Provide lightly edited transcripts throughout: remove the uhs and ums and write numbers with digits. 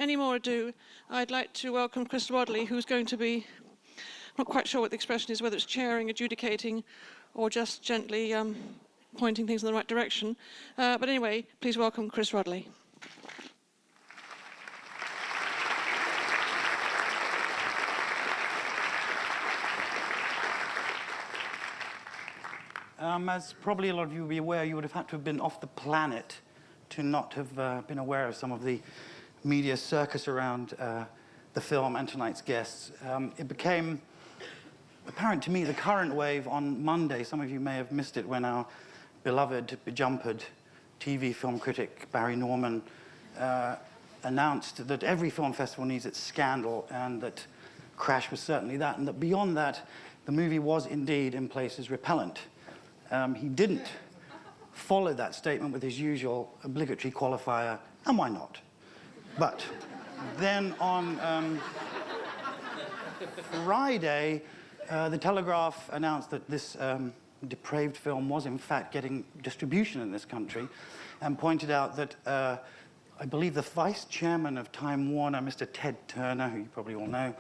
any more ado, I'd like to welcome Chris Rodley, who's going to be, not quite sure what the expression is, whether it's chairing, adjudicating, or just gently pointing things in the right direction. But anyway, please welcome Chris Rodley. As probably a lot of you will be aware, you would have had to have been off the planet to not have been aware of some of the media circus around the film and tonight's guests. It became apparent to me the current wave on Monday. Some of you may have missed it when our beloved, bejumpered TV film critic Barry Norman announced that every film festival needs its scandal, and that Crash was certainly that, and that beyond that, the movie was indeed in places repellent. He didn't follow that statement with his usual obligatory qualifier, and why not? But then on Friday, the Telegraph announced that this depraved film was in fact getting distribution in this country, and pointed out that I believe the vice chairman of Time Warner, Mr. Ted Turner, who you probably all know,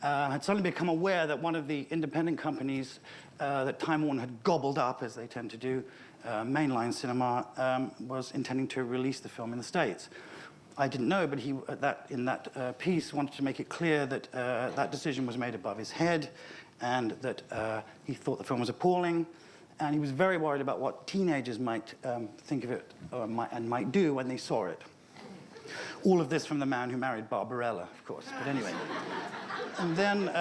had suddenly become aware that one of the independent companies that Time Warner had gobbled up, as they tend to do, mainline cinema, was intending to release the film in the States. I didn't know, but he, in that piece, wanted to make it clear that that decision was made above his head, and that he thought the film was appalling, and he was very worried about what teenagers might think of it and might do when they saw it. All of this from the man who married Barbarella, of course, but anyway. And then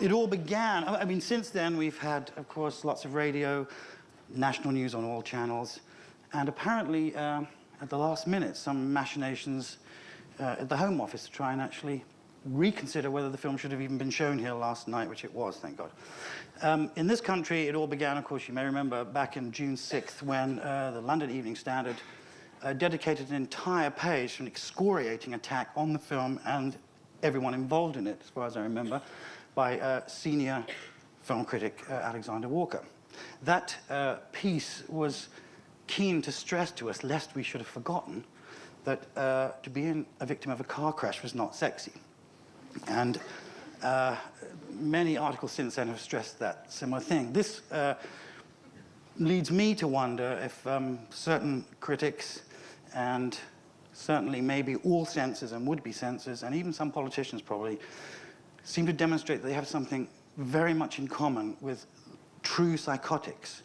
it all began. I mean, since then, we've had, of course, lots of radio, national news on all channels, and apparently, at the last minute, some machinations at the Home Office to try and actually reconsider whether the film should have even been shown here last night, which it was, thank God. In this country, it all began, of course, you may remember, back in June 6th, when the London Evening Standard dedicated an entire page to an excoriating attack on the film and everyone involved in it, as far as I remember, by senior film critic Alexander Walker. That piece was keen to stress to us, lest we should have forgotten, that to be a victim of a car crash was not sexy. And many articles since then have stressed that similar thing. This leads me to wonder if certain critics, and certainly maybe all censors and would-be censors, and even some politicians probably, seem to demonstrate that they have something very much in common with true psychotics,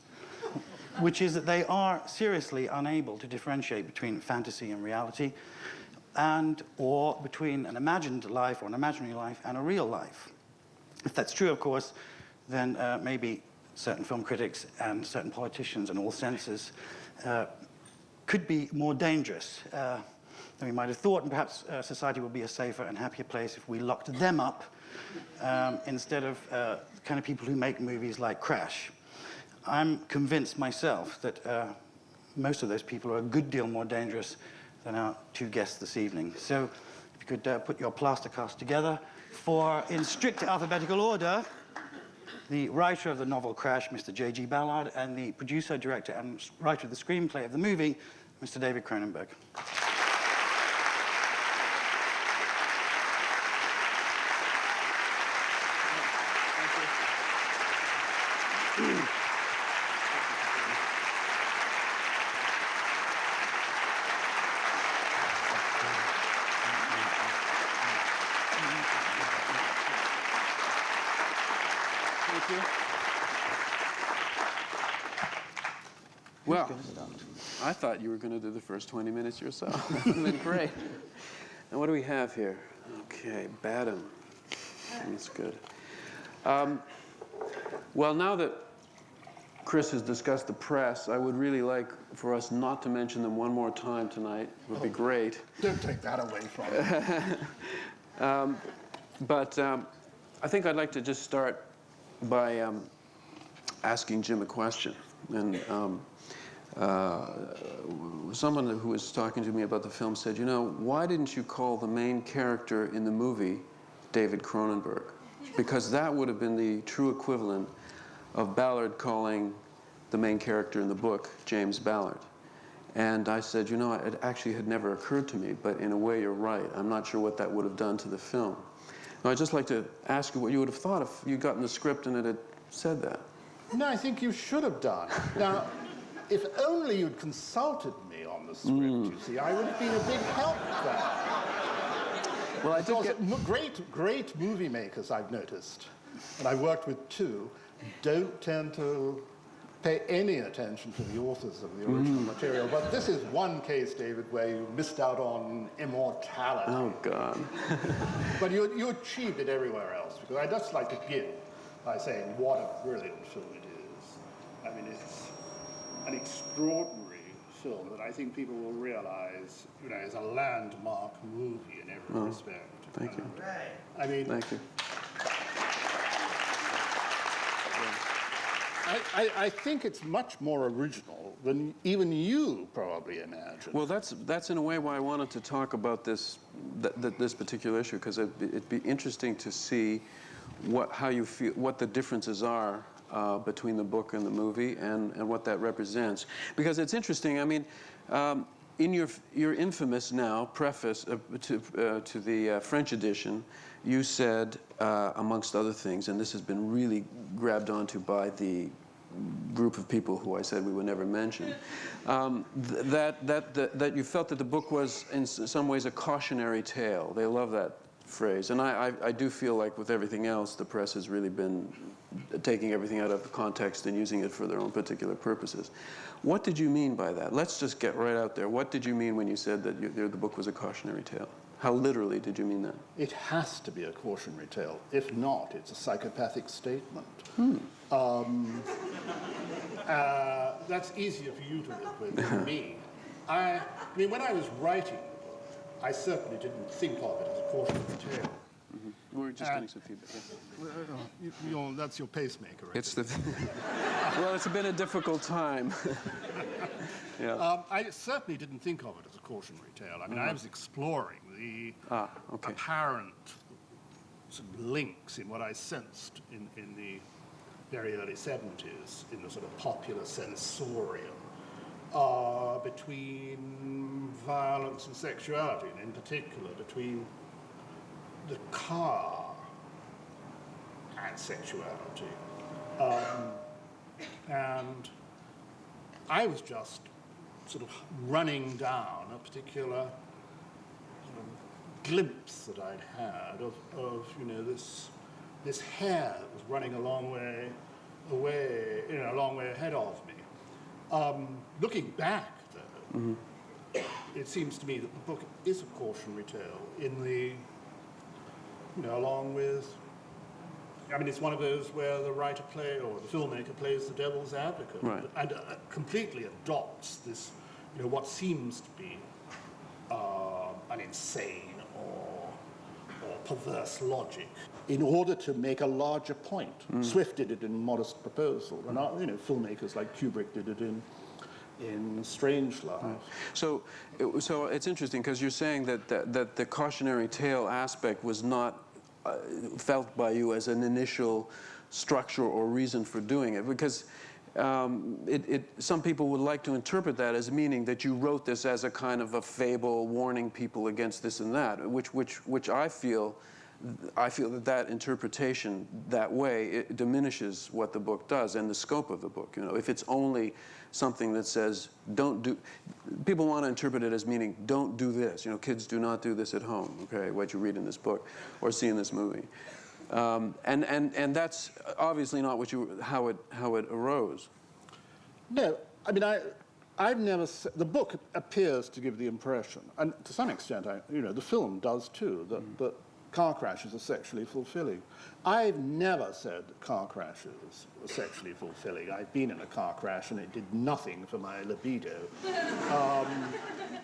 which is that they are seriously unable to differentiate between fantasy and reality, or between an imagined life or an imaginary life and a real life. If that's true, of course, then maybe certain film critics and certain politicians and all censors could be more dangerous than we might have thought, and perhaps society would be a safer and happier place if we locked them up instead of the kind of people who make movies like Crash. I'm convinced myself that most of those people are a good deal more dangerous than our two guests this evening. So if you could put your plaster cast together for, in strict alphabetical order, the writer of the novel Crash, Mr. J.G. Ballard, and the producer, director, and writer of the screenplay of the movie, Mr. David Cronenberg. Well, I thought you were going to do the first 20 minutes yourself. That'd been great. And what do we have here? Okay, Badham. That's good. Well, now that Chris has discussed the press, I would really like for us not to mention them one more time tonight. It would be great. Don't take that away from me. But I think I'd like to just start by asking Jim a question. And someone who was talking to me about the film said, you know, why didn't you call the main character in the movie David Cronenberg? Because that would have been the true equivalent of Ballard calling the main character in the book James Ballard. And I said, you know, it actually had never occurred to me, but in a way you're right. I'm not sure what that would have done to the film. Now, I'd just like to ask you what you would have thought if you'd gotten the script and it had said that. No, I think you should have done. Now, if only you'd consulted me on the script, you see, I would have been a big help there. Well, I did get... Great movie makers, I've noticed, and I've worked with two, don't tend to pay any attention to the authors of the original material. But this is one case, David, where you missed out on immortality. Oh, God. But you achieved it everywhere else, because I'd just like to begin by saying what a brilliant film it is. I mean, it's an extraordinary film that I think people will realize, you know, is a landmark movie in every respect. Thank you. I mean, Thank you. I think it's much more original than even you probably imagined. Well, that's in a way why I wanted to talk about this this particular issue, because it'd be interesting to see how you feel, what the differences are between the book and the movie, and what that represents. Because it's interesting. I mean, in your infamous now preface to the French edition, you said, amongst other things, and this has been really grabbed onto by the group of people who I said we would never mention, that you felt that the book was in some ways a cautionary tale. They love that phrase. And I do feel like with everything else, the press has really been taking everything out of context and using it for their own particular purposes. What did you mean by that? Let's just get right out there. What did you mean when you said that the book was a cautionary tale? How literally did you mean that? It has to be a cautionary tale. If not, it's a psychopathic statement. That's easier for you to live with than me. I mean, when I was writing the book, I certainly didn't think of it as a cautionary tale. We're just getting some feedback. Yeah. That's your pacemaker, right? It's the... Well, it's been a difficult time. Yeah. I certainly didn't think of it as a cautionary tale. I mean, I was exploring the apparent sort of links in what I sensed in the very early 70s, in the sort of popular sensorium, between violence and sexuality, and in particular between the car and sexuality. And I was just sort of running down a particular sort of glimpse that I'd had of you know, this hair that was running a long way away, you know, a long way ahead of me. Looking back, though, it seems to me that the book is a cautionary tale in the, you know, along with, I mean, it's one of those where the writer or the filmmaker plays the devil's advocate, right, and completely adopts this, you know, what seems to be an insane or perverse logic in order to make a larger point. Swift did it in Modest Proposal, and you know, filmmakers like Kubrick did it in Strangelove. So it's interesting because you're saying that the cautionary tale aspect was not felt by you as an initial structure or reason for doing it, because some people would like to interpret that as meaning that you wrote this as a kind of a fable warning people against this and that, which I feel that interpretation that way, it diminishes what the book does and the scope of the book. You know, if it's only something that says don't do, people want to interpret it as meaning don't do this. You know, kids do not do this at home. Okay, what you read in this book or see in this movie, and that's obviously not what how it arose. No, I mean I've never. The book appears to give the impression, and to some extent, you know, the film does too, that car crashes are sexually fulfilling. I've never said that car crashes were sexually fulfilling. I've been in a car crash and it did nothing for my libido.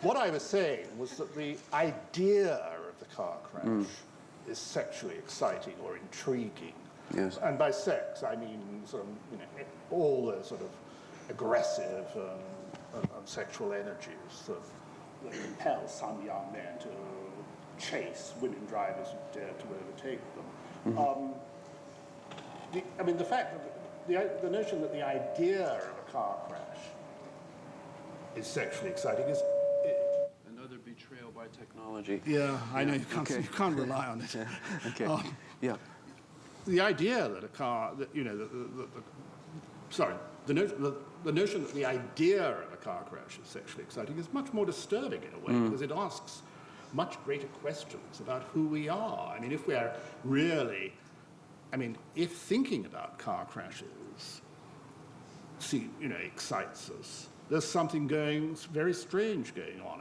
What I was saying was that the idea of the car crash is sexually exciting or intriguing. Yes. And by sex, I mean sort of, you know, all the sort of aggressive and sexual energies that compel some young men to chase women drivers who dare to overtake them. I mean, the fact that the notion that the idea of a car crash is sexually exciting is... Another betrayal by technology. Yeah, I know, Okay. you can't rely on it. Okay. Yeah. The idea that a car, that, you know, the notion that the idea of a car crash is sexually exciting is much more disturbing in a way, because it asks much greater questions about who we are. I mean, if we're really, if thinking about car crashes, excites us, there's something very strange going on,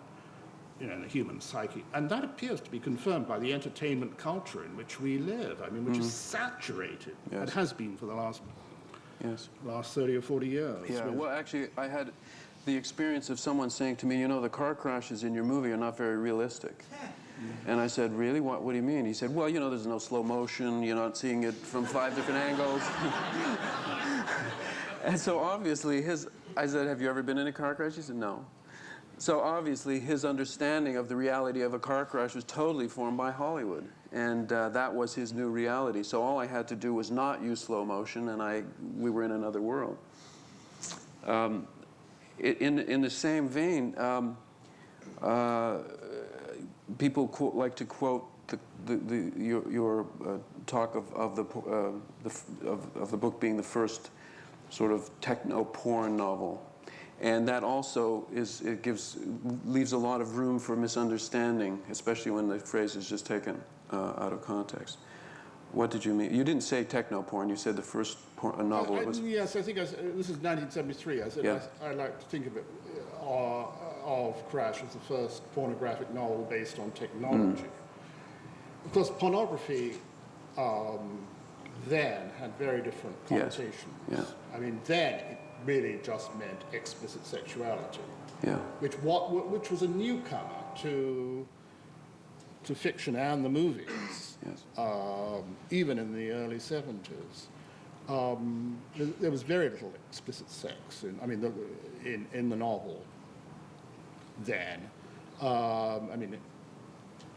in the human psyche. And that appears to be confirmed by the entertainment culture in which we live, which is saturated. Yes. It has been for the last Yes. 30 or 40 years. Yeah, well, actually, I had the experience of someone saying to me, the car crashes in your movie are not very realistic. And I said, really? What do you mean? He said, well, there's no slow motion, you're not seeing it from 5 different angles. And so obviously I said, have you ever been in a car crash? He said, no. So obviously his understanding of the reality of a car crash was totally formed by Hollywood. And that was his new reality. So all I had to do was not use slow motion, and we were in another world. In the same vein, people like to quote your talk of the book being the first sort of techno-porn novel. And that also leaves a lot of room for misunderstanding, especially when the phrase is just taken out of context. What did you mean? You didn't say techno-porn, you said the first novel was... Yes, I think this is 1973. I said I like to think of it, of Crash as the first pornographic novel based on technology. Of course, pornography then had very different connotations. Yes. Then it really just meant explicit sexuality, which was a newcomer to fiction and the movies, even in the early 70s. There was very little explicit sex in the novel then.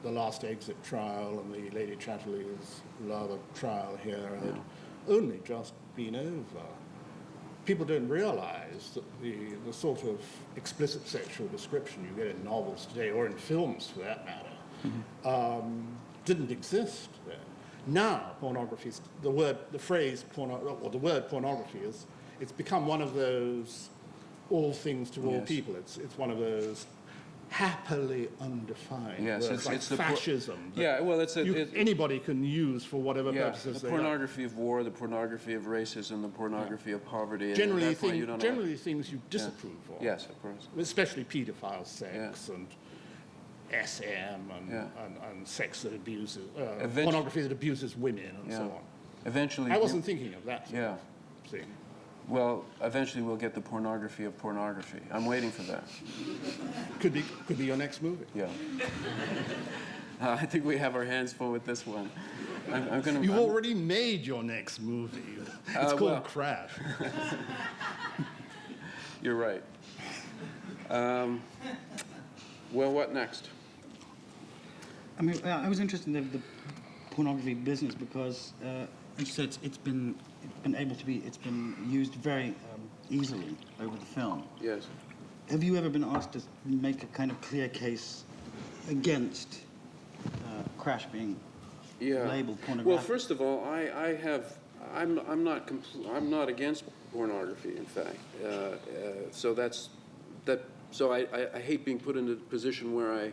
The Last Exit trial and the Lady Chatterley's Lava trial here had only just been over. People don't realize that the sort of explicit sexual description you get in novels today, or in films for that matter, didn't exist then. Now, pornography, the word pornography it's become one of those all things to all people. It's one of those happily undefined words, like fascism. Anybody can use for whatever purposes they like. The pornography of war, the pornography of racism, the pornography of poverty. Generally things you disapprove of. Yes, of course. Especially paedophile sex and SM and sex that abuses, pornography that abuses women and so on. Eventually, I wasn't thinking of that sort of thing. Well, eventually we'll get the pornography of pornography. I'm waiting for that. Could be your next movie. Yeah. I think we have our hands full with this one. You've already made your next movie. It's called Crash. You're right. Well, what next? I was interested in the pornography business because, as you said, it's been used very easily over the film. Yes. Have you ever been asked to make a kind of clear case against Crash being labeled pornographic? Well, first of all, I'm not against pornography. In fact, So I hate being put in a position where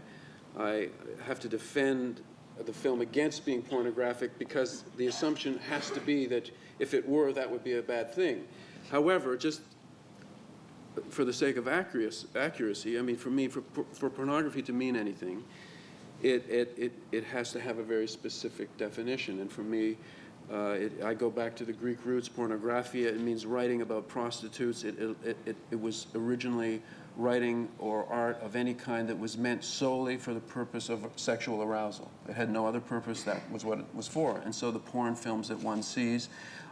I have to defend the film against being pornographic, because the assumption has to be that if it were, that would be a bad thing. However, just for the sake of accuracy, for me, for pornography to mean anything, it has to have a very specific definition. And for me, I go back to the Greek roots. Pornographia, it means writing about prostitutes. It was originally writing or art of any kind that was meant solely for the purpose of sexual arousal. It had no other purpose. That was what it was for. And so the porn films that one sees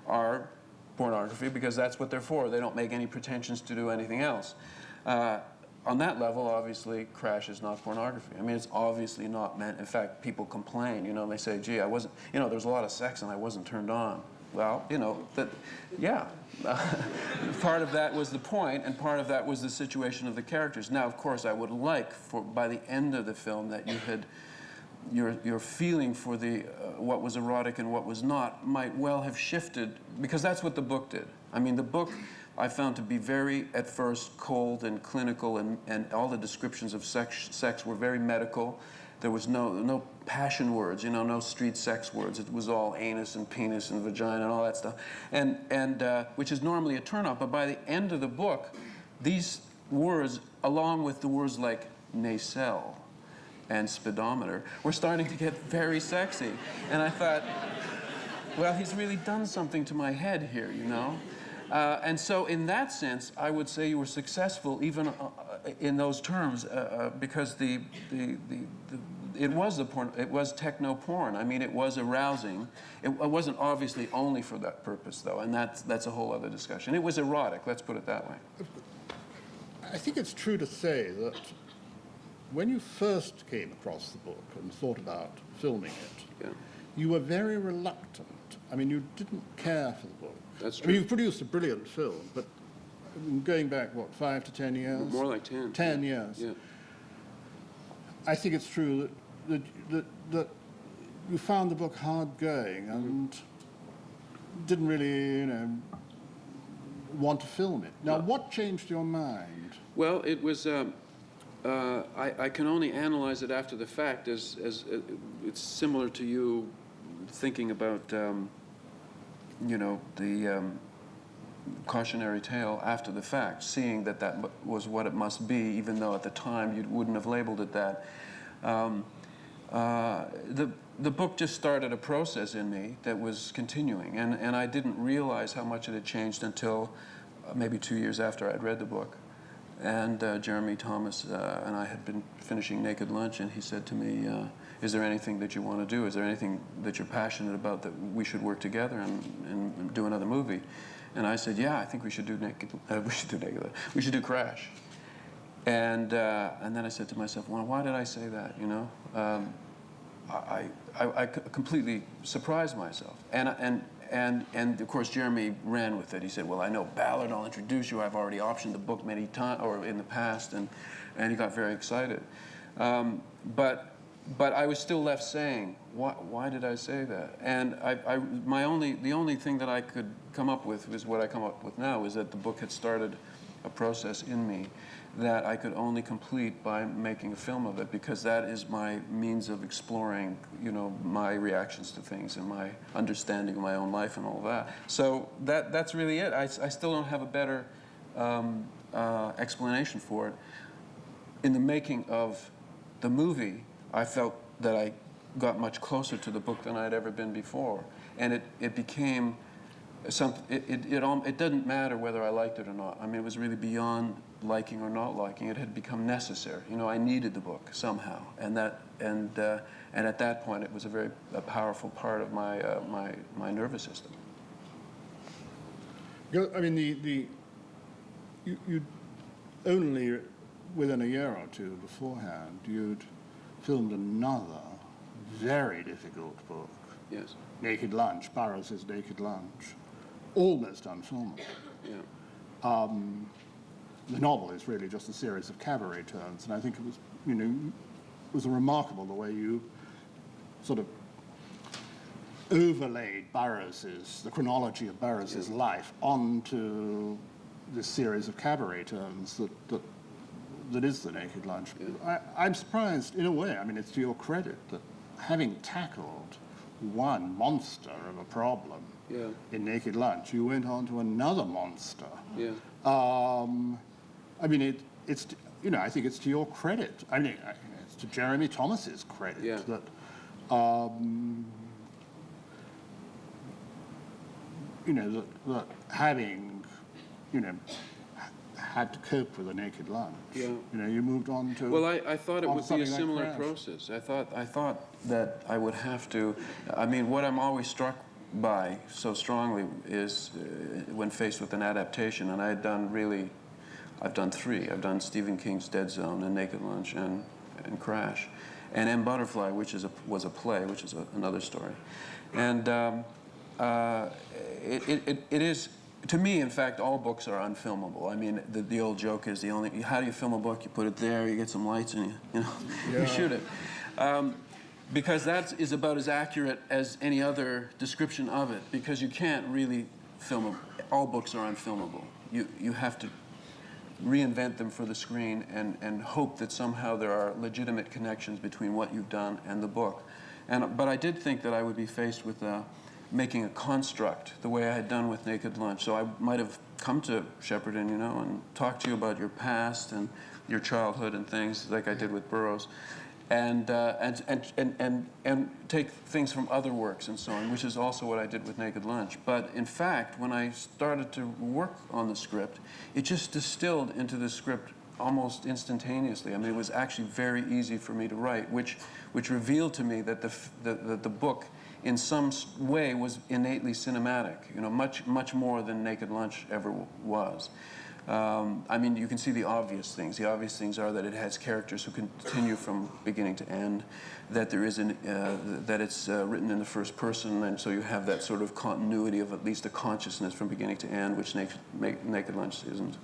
are pornography because that's what they're for. They don't make any pretensions to do anything else. On that level, obviously, Crash is not pornography. It's obviously not meant. In fact, people complain. They say, gee, I wasn't, there was a lot of sex and I wasn't turned on. well, you know, that, yeah. Part of that was the point, and part of that was the situation of the characters. Now, of course, I would like, by the end of the film, that you had, your feeling for the what was erotic and what was not might well have shifted, because that's what the book did. I mean, the book I found to be very, at first, cold and clinical, and all the descriptions of sex were very medical. There was no passion words, you know, no street sex words. It was all anus and penis and vagina and all that stuff, and which is normally a turnoff. But by the end of the book, these words, along with the words like nacelle and speedometer, were starting to get very sexy. And I thought, well, he's really done something to my head here, you know? And so in that sense, I would say you were successful even in those terms, because it was techno porn. I mean, it was arousing. It wasn't obviously only for that purpose, though, and that's a whole other discussion. It was erotic, let's put it that way. I think it's true to say that when you first came across the book and thought about filming it, you were very reluctant. I mean, you didn't care for the book. That's true. I mean, you've produced a brilliant film, but going back, what, 5 to 10 years? More like 10. 10 years. Yeah. I think it's true that you found the book hard going and didn't really, you know, want to film it. Now, what changed your mind? Well, it was, I can only analyze it after the fact, as it's similar to you thinking about, you know, the cautionary tale after the fact, seeing that that was what it must be, even though at the time you wouldn't have labeled it that. The book just started a process in me that was continuing, and I didn't realize how much it had changed until maybe 2 years after I'd read the book. And Jeremy Thomas and I had been finishing Naked Lunch, and he said to me, is there anything that you want to do? Is there anything that you're passionate about that we should work together and do another movie? And I said, yeah, I think we should do we should do Crash. And then I said to myself, well, why did I say that, you know? I completely surprised myself. And of course, Jeremy ran with it. He said, well, I know Ballard, I'll introduce you. I've already optioned the book many times, or in the past, and he got very excited. But I was still left saying, why did I say that? And the only thing that I could come up with was what I come up with now, is that the book had started a process in me that I could only complete by making a film of it, because that is my means of exploring, you know, my reactions to things and my understanding of my own life and all that. So that's really it. I still don't have a better explanation for it. In the making of the movie, I felt that I got much closer to the book than I'd ever been before, and it became something. It didn't matter whether I liked it or not. I mean, it was really beyond liking or not liking. It had become necessary. You know, I needed the book somehow, and at that point, it was a powerful part of my nervous system. I mean, you only within a year or two beforehand, you'd filmed another very difficult book. Yes. Naked Lunch, Burroughs' Naked Lunch, almost unfilmable. Yeah. The novel is really just a series of cabaret turns, and I think it was, you know, it was remarkable the way you sort of overlaid the chronology of Burroughs' life onto this series of cabaret turns that is the Naked Lunch. Yeah. I'm surprised, in a way, I mean, it's to your credit, that having tackled one monster of a problem in Naked Lunch, you went on to another monster. Yeah. I mean, it's you know, I think it's to your credit. I mean, it's to Jeremy Thomas's credit that you know, that having, you know, had to cope with a Naked Lunch. Yeah. You know, you moved on to. Well, I thought it would be a similar process. I thought that I would have to. I mean, what I'm always struck by so strongly is when faced with an adaptation, and I've done 3. I've done Stephen King's Dead Zone and Naked Lunch and Crash, and M. Butterfly, which was a play, which is another story, and it is, to me, in fact, all books are unfilmable. I mean, the old joke is how do you film a book? You put it there, you get some lights, and you shoot it. Because that is about as accurate as any other description of it, because you can't really film all books are unfilmable. You have to reinvent them for the screen and hope that somehow there are legitimate connections between what you've done and the book. But I did think that I would be faced with making a construct the way I had done with Naked Lunch. So I might have come to Shepperton, and talked to you about your past and your childhood and things like I did with Burroughs. And take things from other works and so on, which is also what I did with Naked Lunch. But in fact, when I started to work on the script, it just distilled into the script almost instantaneously. I mean, it was actually very easy for me to write, which revealed to me that the book, in some way, was innately cinematic. Much more than Naked Lunch ever was. I mean, you can see the obvious things. The obvious things are that it has characters who continue from beginning to end, that there is that it's written in the first person, and so you have that sort of continuity of at least a consciousness from beginning to end, which Naked Lunch isn't.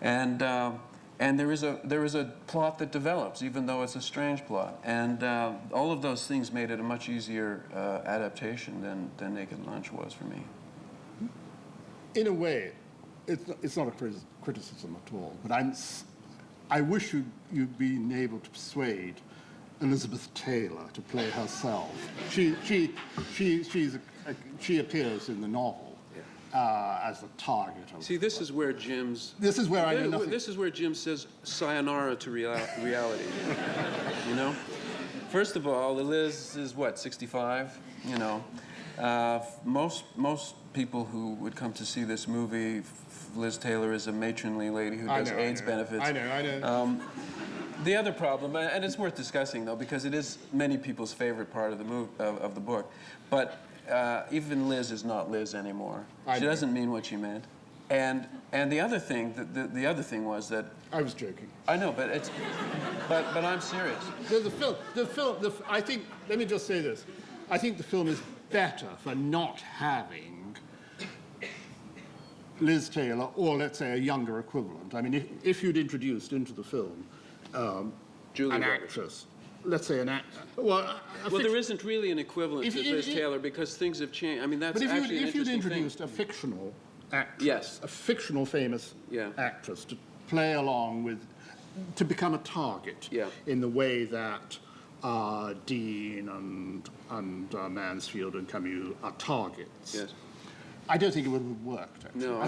And there is a plot that develops, even though it's a strange plot. And all of those things made it a much easier adaptation than Naked Lunch was for me. In a way, it's not a criticism at all, but I wish you'd been able to persuade Elizabeth Taylor to play herself. She appears in the novel as the target of. See, this is where Jim's. This is where I know nothing. This is where Jim says sayonara to reality. First of all, Liz is what, 65? Most people who would come to see this movie, Liz Taylor is a matronly lady who does AIDS benefits. I know. The other problem, and it's worth discussing though, because it is many people's favorite part of the book, but even Liz is not Liz anymore. She doesn't mean what she meant. And the other thing, the other thing was that I was joking. I know, but I'm serious. The film. I think. Let me just say this. I think the film is better for not having Liz Taylor, or let's say a younger equivalent. I mean, if you'd introduced into the film an actress, let's say an actor. Well, there isn't really an equivalent to Liz Taylor because things have changed. I mean, that's actually an interesting thing. But if you'd introduced a fictional actress, a fictional famous actress to play along with, to become a target in the way that Dean and Mansfield and Camus are targets. Yes. I don't think it would have worked. Actually. No,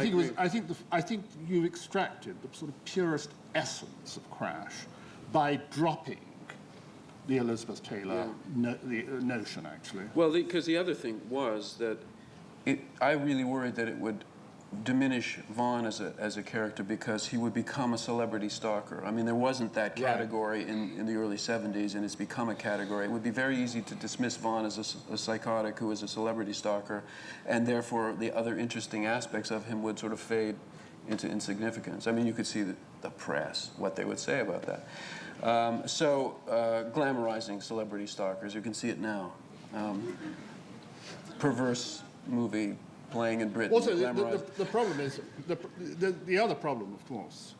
I think you extracted the sort of purest essence of Crash by dropping the Elizabeth Taylor the notion, actually. Well, because the other thing was that I really worried that it would diminish Vaughn as a character because he would become a celebrity stalker. I mean, there wasn't that category in the early 70s, and it's become a category. It would be very easy to dismiss Vaughn as a psychotic who is a celebrity stalker, and therefore the other interesting aspects of him would sort of fade into insignificance. I mean, you could see the press, what they would say about that. Glamorizing celebrity stalkers, you can see it now. Perverse movie playing in Britain. Also, the problem is, the other problem, of course,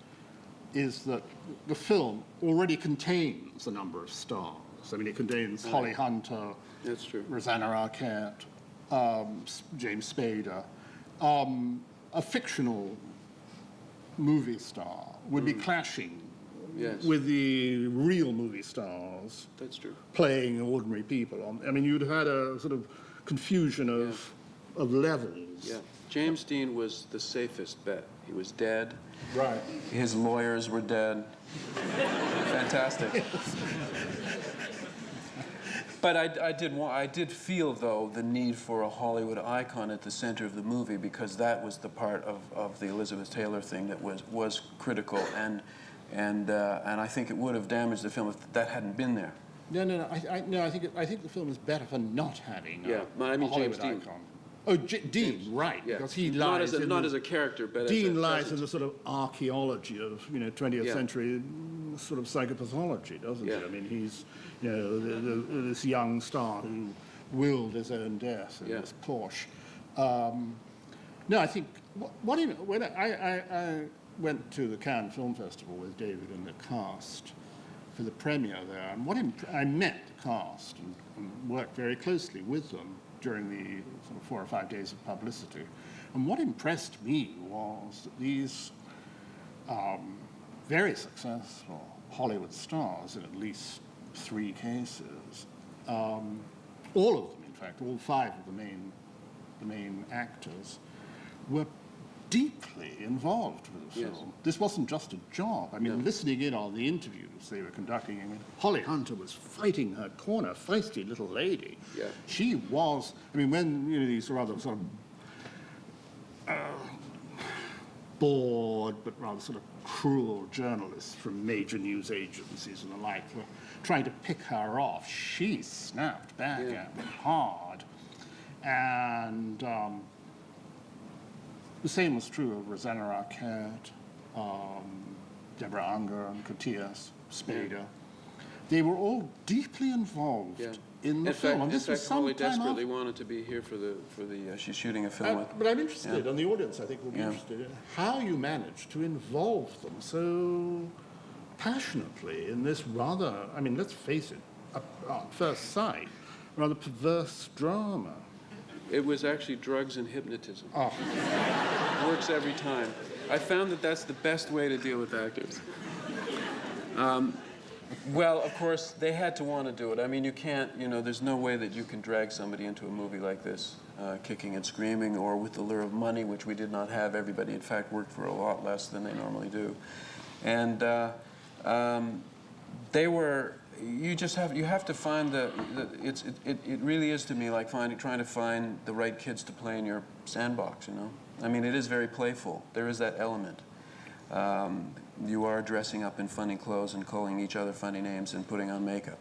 is that the film already contains a number of stars. I mean, it contains Holly Hunter, that's true, Rosanna Arquette, James Spader. A fictional movie star would be clashing with the real movie stars. That's true. Playing ordinary people. I mean, you'd have had a sort of confusion of levels. Yeah. James Dean was the safest bet. He was dead. Right. His lawyers were dead. Fantastic. But I did feel, though, the need for a Hollywood icon at the center of the movie because that was the part of the Elizabeth Taylor thing that was critical, and I think it would have damaged the film if that hadn't been there. No. I think the film is better for not having a Hollywood James Dean. icon. Oh, Dean, right? Yeah. Because he lies not as a character, but Dean lies in the sort of archaeology of 20th century sort of psychopathology, doesn't he? I mean, he's this young star who willed his own death in this Porsche. No, I think when I went to the Cannes Film Festival with David and the cast for the premiere there, and I met the cast and worked very closely with them during the sort of 4 or 5 days of publicity. And what impressed me was that these very successful Hollywood stars, in at least 3 cases, all of them, in fact, all 5 of the main actors, were deeply involved with the film. This wasn't just a job. I mean, listening in on the interviews they were conducting, I mean, Holly Hunter was fighting her corner, feisty little lady. Yeah. She was, I mean, when these rather sort of bored but rather sort of cruel journalists from major news agencies and the like were trying to pick her off, she snapped back at them hard. And the same was true of Rosanna Arquette, Deborah Unger, and Matthias Spader. They were all deeply involved in the film. And this was some Holly time desperately after. wanted to be here for the she's shooting a film with. But I'm interested, and the audience I think will be interested in how you managed to involve them so passionately in this rather, I mean, let's face it, at first sight, rather perverse drama. It was actually drugs and hypnotism. Oh. Works every time. I found that that's the best way to deal with actors. Well, of course, they had to want to do it. I mean, you can't, there's no way that you can drag somebody into a movie like this, kicking and screaming, or with the lure of money, which we did not have. Everybody, in fact, worked for a lot less than they normally do. And they were, you have to find it really is to me like trying to find the right kids to play in your sandbox, I mean, it is very playful. There is that element. You are dressing up in funny clothes and calling each other funny names and putting on makeup.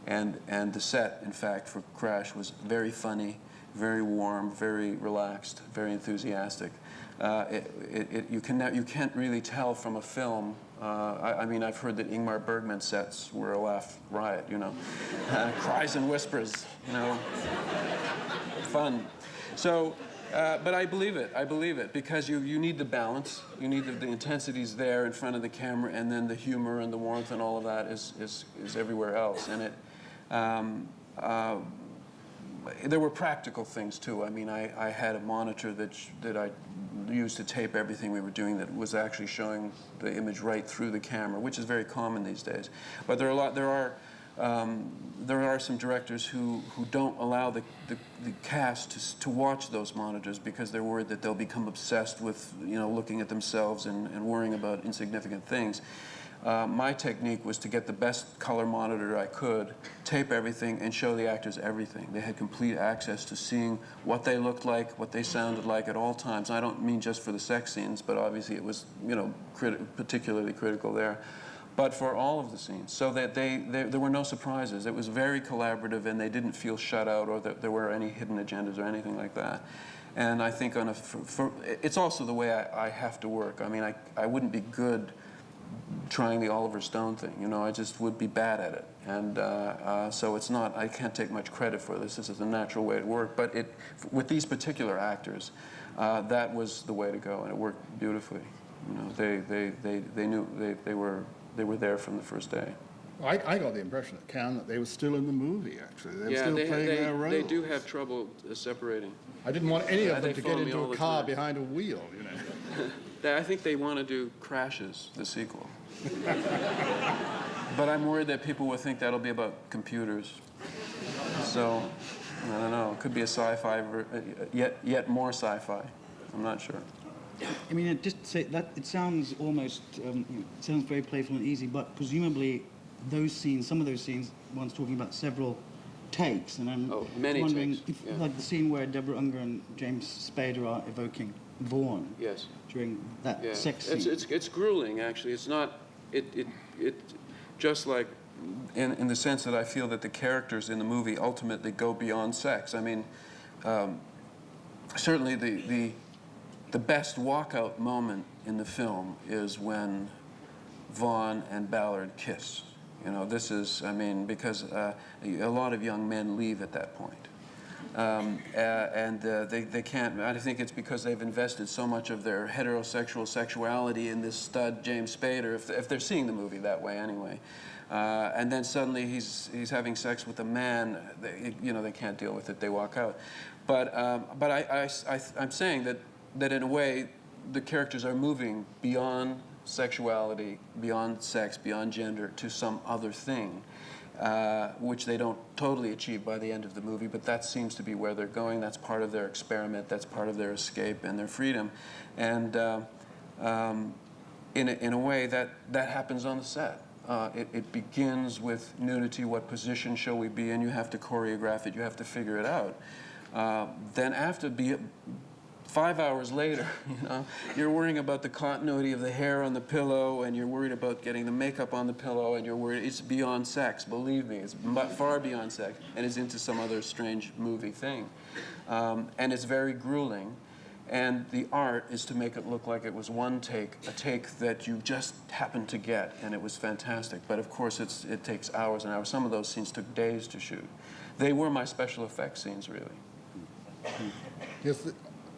And the set, in fact, for Crash was very funny, very warm, very relaxed, very enthusiastic. You can't really tell from a film. I mean, I've heard that Ingmar Bergman's sets were a laugh riot, cries and whispers, fun. So, but I believe it, because you need the balance. You need the intensities there in front of the camera, and then the humor and the warmth and all of that is everywhere else. And there were practical things too. I mean, I had a monitor that I used to tape everything we were doing that was actually showing the image right through the camera, which is very common these days. But there are some directors who don't allow the cast to watch those monitors because they're worried that they'll become obsessed with looking at themselves and worrying about insignificant things. My technique was to get the best color monitor I could, tape everything, and show the actors everything. They had complete access to seeing what they looked like, what they sounded like at all times. I don't mean just for the sex scenes, but obviously it was particularly critical there. But for all of the scenes, so that there were no surprises. It was very collaborative, and they didn't feel shut out or that there were any hidden agendas or anything like that. And I think it's also the way I have to work. I mean, I wouldn't be good trying the Oliver Stone thing, I just would be bad at it. And so it's not, I can't take much credit for this. This is a natural way to work. But with these particular actors, that was the way to go, and it worked beautifully. They knew they were there from the first day. I got the impression at Cannes that they were still in the movie, actually. They were still playing their roles. They do have trouble separating. I didn't want any of them to get into a car behind a wheel, I think they want to do Crashes, the sequel. But I'm worried that people will think that'll be about computers. So, I don't know. It could be a sci-fi, yet more sci-fi. I'm not sure. I mean, just to say that it sounds almost, it sounds very playful and easy, but presumably some of those scenes, one's talking about several takes, and I'm wondering, takes. Like the scene where Deborah Unger and James Spader are evoking Vaughan during that sex scene. It's grueling, actually. It's not. It just like in the sense that I feel that the characters in the movie ultimately go beyond sex. I mean, certainly the best walkout moment in the film is when Vaughan and Ballard kiss. This is, I mean, because a lot of young men leave at that point. They can't. I think it's because they've invested so much of their heterosexual sexuality in this stud James Spader, if they're seeing the movie that way anyway. And then suddenly he's having sex with a man. They can't deal with it. They walk out. But I'm saying that in a way the characters are moving beyond sexuality, beyond sex, beyond gender to some other thing. Which they don't totally achieve by the end of the movie, but that seems to be where they're going. That's part of their experiment. That's part of their escape and their freedom. And in a way, that happens on the set. It begins with nudity. What position shall we be in? You have to choreograph it. You have to figure it out. Then after 5 hours later, you're worrying about the continuity of the hair on the pillow, and you're worried about getting the makeup on the pillow, and you're worried. It's beyond sex, believe me. It's far beyond sex, and it's into some other strange movie thing. And it's very grueling. And the art is to make it look like it was one take, a take that you just happened to get, and it was fantastic. But of course, it takes hours and hours. Some of those scenes took days to shoot. They were my special effects scenes, really. Yes,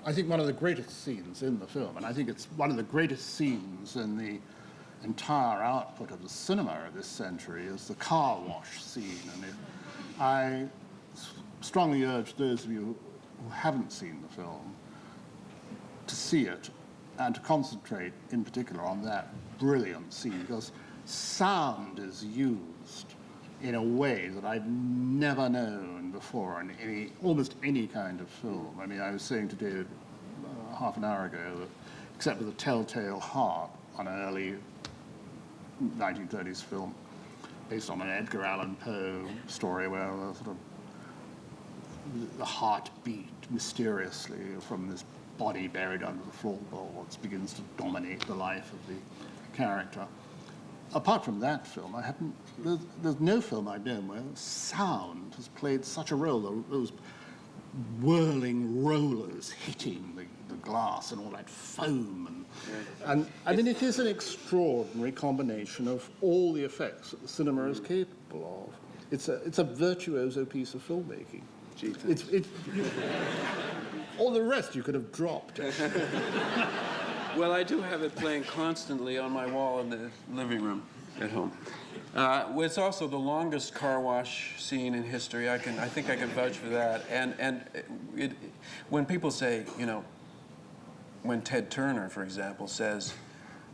I think one of the greatest scenes in the film, and I think it's one of the greatest scenes in the entire output of the cinema of this century, is the car wash scene. And I strongly urge those of you who haven't seen the film to see it and to concentrate in particular on that brilliant scene, because sound is used in a way that I've never known before in almost any kind of film. I mean, I was saying to David half an hour ago that, except for The Telltale Heart, an early 1930s film based on an Edgar Allan Poe story where the heart beat mysteriously from this body buried under the floorboards, begins to dominate the life of the character. Apart from that film, there's no film I've known where sound has played such a role. Those whirling rollers hitting the glass and all that foam. And I mean, it is an extraordinary combination of all the effects that the cinema is capable of. It's a virtuoso piece of filmmaking. Gee, all the rest you could have dropped. Well, I do have it playing constantly on my wall in the living room at home. It's also the longest car wash scene in history. I think I can vouch for that. And when people say, when Ted Turner, for example, says,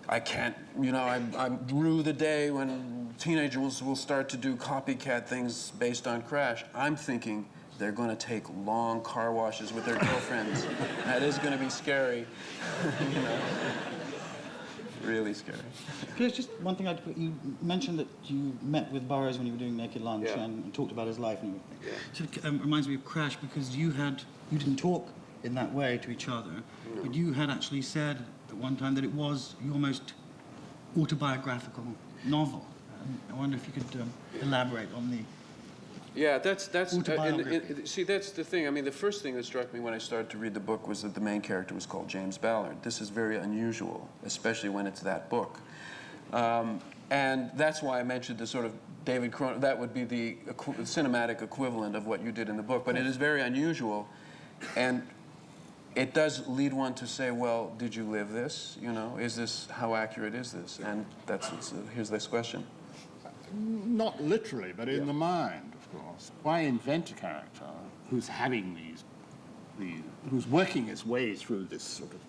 I can't, I'm through the day when teenagers will start to do copycat things based on Crash, I'm thinking, they're going to take long car washes with their girlfriends. That is going to be scary. Really scary. Here's just one thing you mentioned that you met with Burroughs when you were doing Naked Lunch and talked about his life. And it reminds me of Crash, because you didn't talk in that way to each other, but you had actually said at one time that it was your most autobiographical novel. I wonder if you could elaborate on the... Yeah, that's see, that's the thing. I mean, the first thing that struck me when I started to read the book was that the main character was called James Ballard. This is very unusual, especially when it's that book. And that's why I mentioned the sort of David Cronenberg. That would be the cinematic equivalent of what you did in the book. But it is very unusual, and it does lead one to say, well, did you live this? How accurate is this? And here's this question. Not literally, but in the mind, of course. Why invent a character who's having who's working his way through this sort of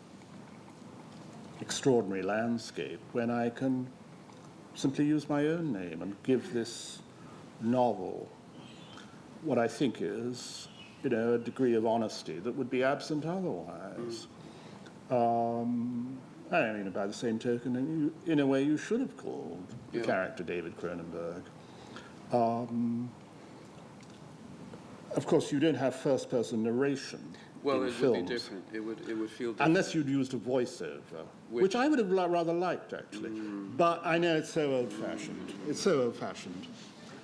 extraordinary landscape when I can simply use my own name and give this novel what I think is, a degree of honesty that would be absent otherwise. I mean, by the same token, in a way, you should have called the character David Cronenberg. Of course, you don't have first-person narration in films. Would be different. It would feel different. Unless you'd used a voiceover, which I would have rather liked, actually. But I know it's so old-fashioned. It's so old-fashioned.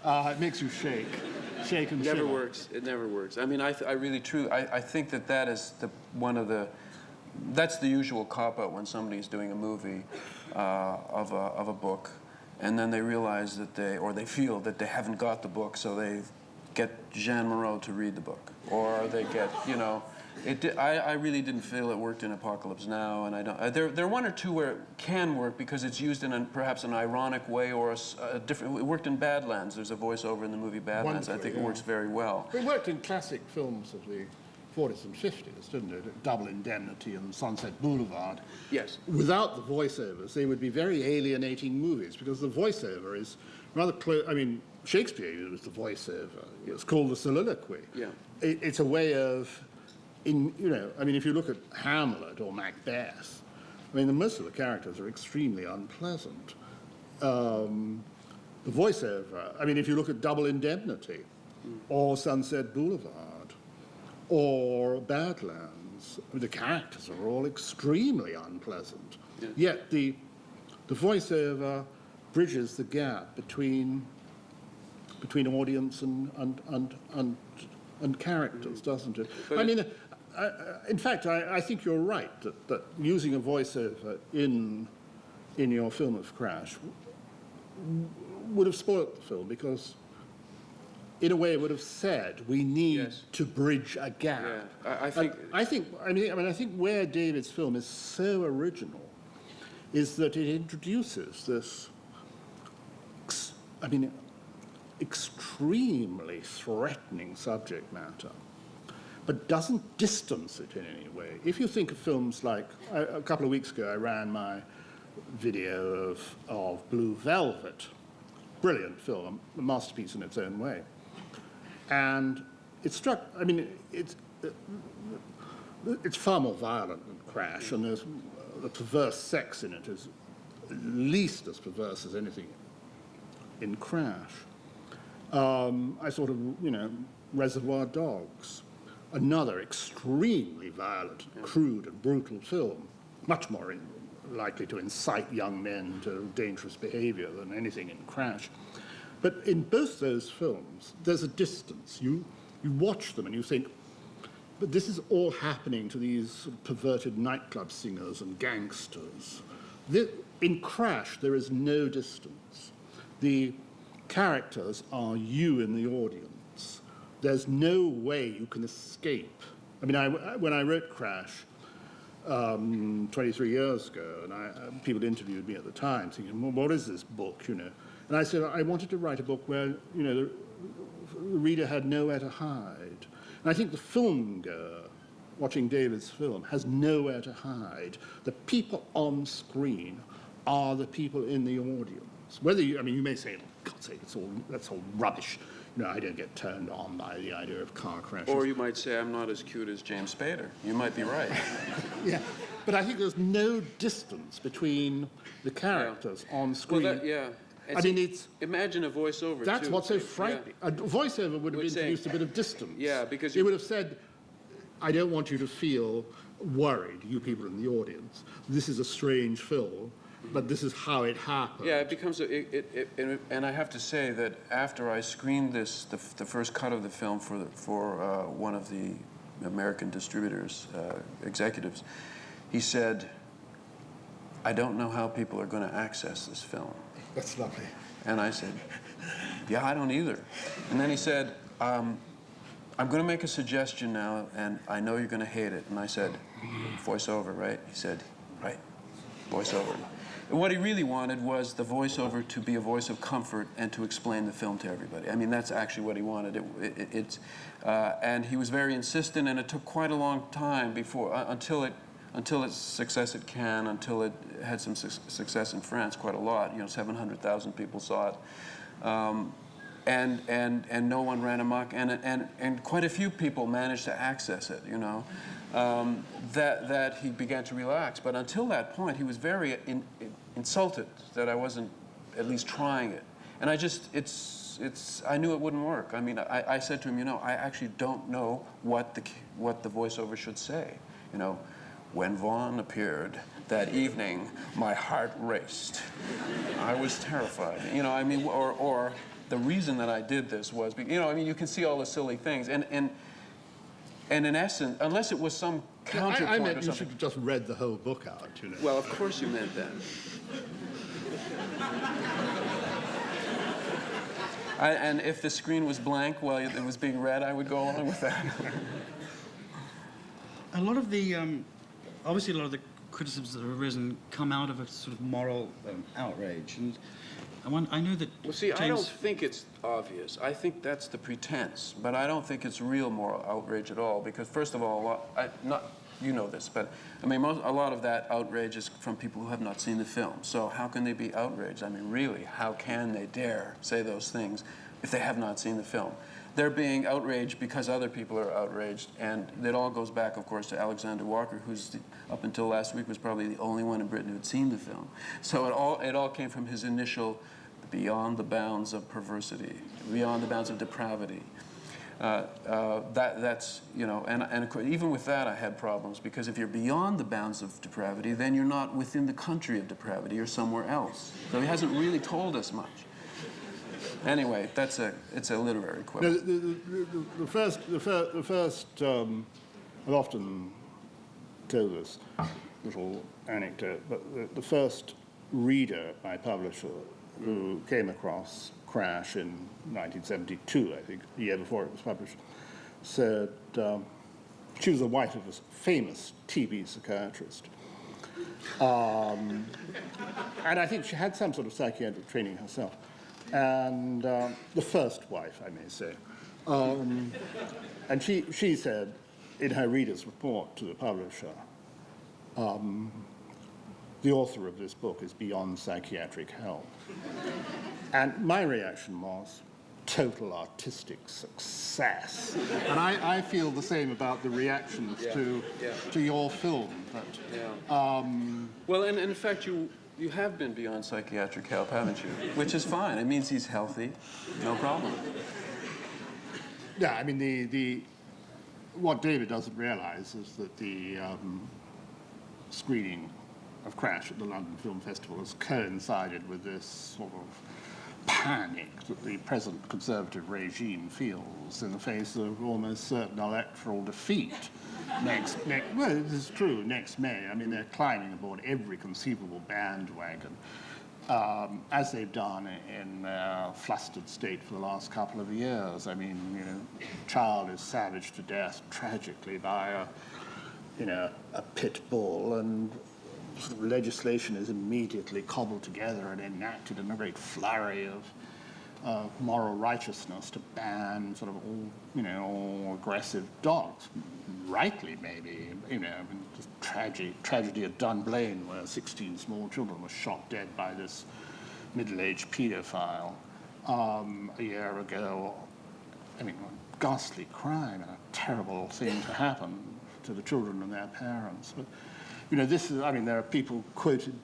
It makes you shake and never shiver. works. It never works. I mean, I think that is that's the usual cop-out when somebody's doing a movie of a book, and then they realize that they feel that they haven't got the book, so they get Jean Moreau to read the book, or they get, you know, I really didn't feel it worked in Apocalypse Now, and I don't. There are one or two where it can work because it's used in perhaps an ironic way or a different. It worked in Badlands. There's a voiceover in the movie Badlands. I think it works very well. It worked in classic films of the 40s and 50s, didn't it? Double Indemnity and Sunset Boulevard. Yes. Without the voiceovers, they would be very alienating movies because the voiceover is rather close. I mean, Shakespeare used the voiceover. It's called the soliloquy. Yeah. It's a way of, you know, I mean, if you look at Hamlet or Macbeth, I mean, most of the characters are extremely unpleasant. The voiceover, I mean, if you look at Double Indemnity or Sunset Boulevard, or Badlands, I mean, the characters are all extremely unpleasant. Yeah. Yet the voiceover bridges the gap between audience and characters, doesn't it? But I mean, in fact, I think you're right that using a voiceover in your film of Crash would have spoilt the film because, in a way, it would have said we need to bridge a gap. Yeah. I think I think where David's film is so original is that it introduces this, extremely threatening subject matter, but doesn't distance it in any way. If you think of films like, a couple of weeks ago, I ran my video of Blue Velvet, brilliant film, a masterpiece in its own way. And it struck, I mean, it's far more violent than Crash, and there's the perverse sex in it is at least as perverse as anything in Crash. I sort of, you know, Reservoir Dogs, another extremely violent, crude and brutal film, much more likely to incite young men to dangerous behavior than anything in Crash. But in both those films, there's a distance. You watch them and you think, but this is all happening to these sort of perverted nightclub singers and gangsters. In Crash, there is no distance. The characters are you in the audience. There's no way you can escape. I mean, when I wrote Crash 23 years ago, and people interviewed me at the time thinking, well, what is this book, you know? And I said, I wanted to write a book where, you know, the reader had nowhere to hide. And I think the film goer, watching David's film, has nowhere to hide. The people on screen are the people in the audience. Whether you, I mean, you may say, oh, God's sake, that's all rubbish. You know, I don't get turned on by the idea of car crashes. Or you might say, I'm not as cute as James Spader. You might be right. Yeah, but I think there's no distance between the characters on screen. Well, imagine a voiceover. That's too. what's so frightening. Yeah. A voiceover would have introduced a bit of distance. Yeah, because it would have said, "I don't want you to feel worried, you people in the audience. This is a strange film, but this is how it happened." Yeah, it becomes and I have to say that after I screened this, the first cut of the film for one of the American distributors, executives, he said, "I don't know how people are going to access this film." That's lovely. And I said, "Yeah, I don't either." And then he said, "I'm going to make a suggestion now, and I know you're going to hate it." And I said, "Voiceover, right?" He said, "Right, voiceover." And what he really wanted was the voiceover to be a voice of comfort and to explain the film to everybody. I mean, that's actually what he wanted. And he was very insistent, and it took quite a long time until its success at Cannes, until it had some success in France, quite a lot. You know, 700,000 people saw it, and no one ran amok, and quite a few people managed to access it. You know, that he began to relax. But until that point, he was very insulted that I wasn't at least trying it, and I knew it wouldn't work. I mean, I said to him, you know, I actually don't know what the voiceover should say. You know. When Vaughn appeared that evening, my heart raced. I was terrified. You know, I mean, or the reason that I did this was, you know, I mean, you can see all the silly things, and in essence, unless it was some counterpoint I meant or you something. should have just read the whole book out, you know. Well, of course you meant that. And if the screen was blank while it was being read, I would go along with that. A lot of the, obviously a lot of the criticisms that have arisen come out of a sort of moral outrage. And I know that Well, see, I James... don't think it's obvious. I think that's the pretense, but I don't think it's real moral outrage at all. Because first of all, you know this, but I mean, a lot of that outrage is from people who have not seen the film. So how can they be outraged? I mean, really, how can they dare say those things if they have not seen the film? They're being outraged because other people are outraged, and it all goes back, of course, to Alexander Walker, who's up until last week was probably the only one in Britain who had seen the film. So it all came from his initial beyond the bounds of perversity, beyond the bounds of depravity. That's, you know, and of course, even with that I had problems, because if you're beyond the bounds of depravity, then you're not within the country of depravity, you're somewhere else. So he hasn't really told us much. Anyway, it's a literary quote. No, the first I've often told this little anecdote, but the first reader, my publisher, who came across Crash in 1972, I think, the year before it was published, said she was the wife of a famous TV psychiatrist. And I think she had some sort of psychiatric training herself. And the first wife, I may say. And she said in her reader's report to the publisher, the author of this book is beyond psychiatric help. And my reaction was total artistic success. And I feel the same about the reactions to your film. But, Well, and in fact, you have been beyond psychiatric help, haven't you? Which is fine. It means he's healthy. No problem. yeah, I mean, what David doesn't realize is that the screening of Crash at the London Film Festival has coincided with this sort of panic that the present Conservative regime feels in the face of almost certain electoral defeat well, it is true, next May. I mean, they're climbing aboard every conceivable bandwagon, as they've done in their flustered state for the last couple of years. I mean, you know, child is savaged to death tragically by a pit bull, and sort of legislation is immediately cobbled together and enacted in a great flurry of moral righteousness to ban sort of all aggressive dogs. Rightly, maybe, just tragedy at Dunblane, where 16 small children were shot dead by this middle-aged paedophile a year ago. I mean, a ghastly crime and a terrible thing to happen to the children and their parents. But, there are people quoted,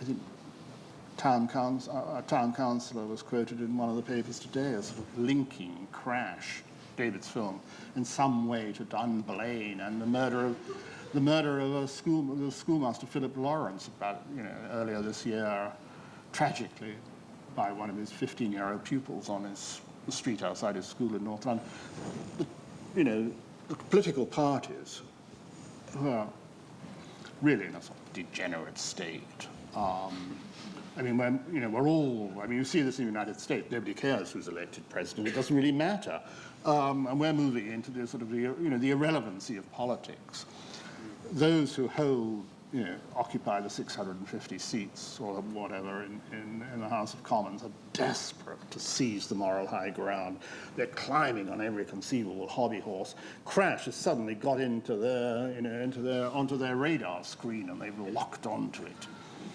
I think, town councillor was quoted in one of the papers today as sort of linking Crash, David's film, in some way to Dunblane and the murder of the schoolmaster Philip Lawrence earlier this year, tragically, by one of his 15-year-old pupils on the street outside his school in North London. The political parties who are really in a sort of degenerate state. You see this in the United States. Nobody cares who's elected president. It doesn't really matter. And we're moving into the sort of the irrelevancy of politics. Those who occupy the 650 seats or whatever in the House of Commons are desperate to seize the moral high ground. They're climbing on every conceivable hobby horse. Crash has suddenly got onto their radar screen, and they've locked onto it.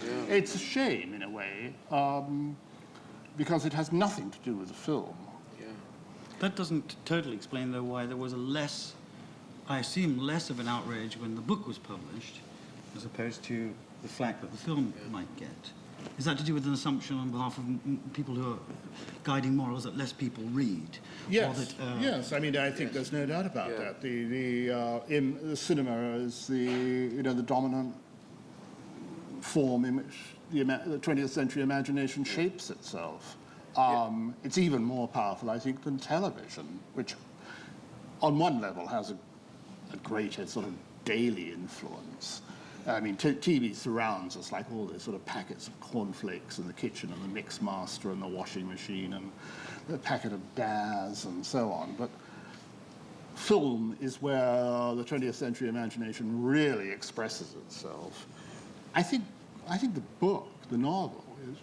Yeah. It's a shame in a way, because it has nothing to do with the film. Yeah. That doesn't totally explain, though, why there was less of an outrage when the book was published, as opposed to the flack that the film might get. Is that to do with an assumption on behalf of people who are guiding morals that less people read? Yes, yes. I mean, I think there's no doubt about that. The cinema is the dominant form in which the 20th century imagination shapes itself. It's even more powerful, I think, than television, which on one level has a greater sort of daily influence. I mean, TV surrounds us like all those sort of packets of cornflakes in the kitchen and the mix master and the washing machine and the packet of Daz and so on. But film is where the 20th century imagination really expresses itself. I think the book, the novel, is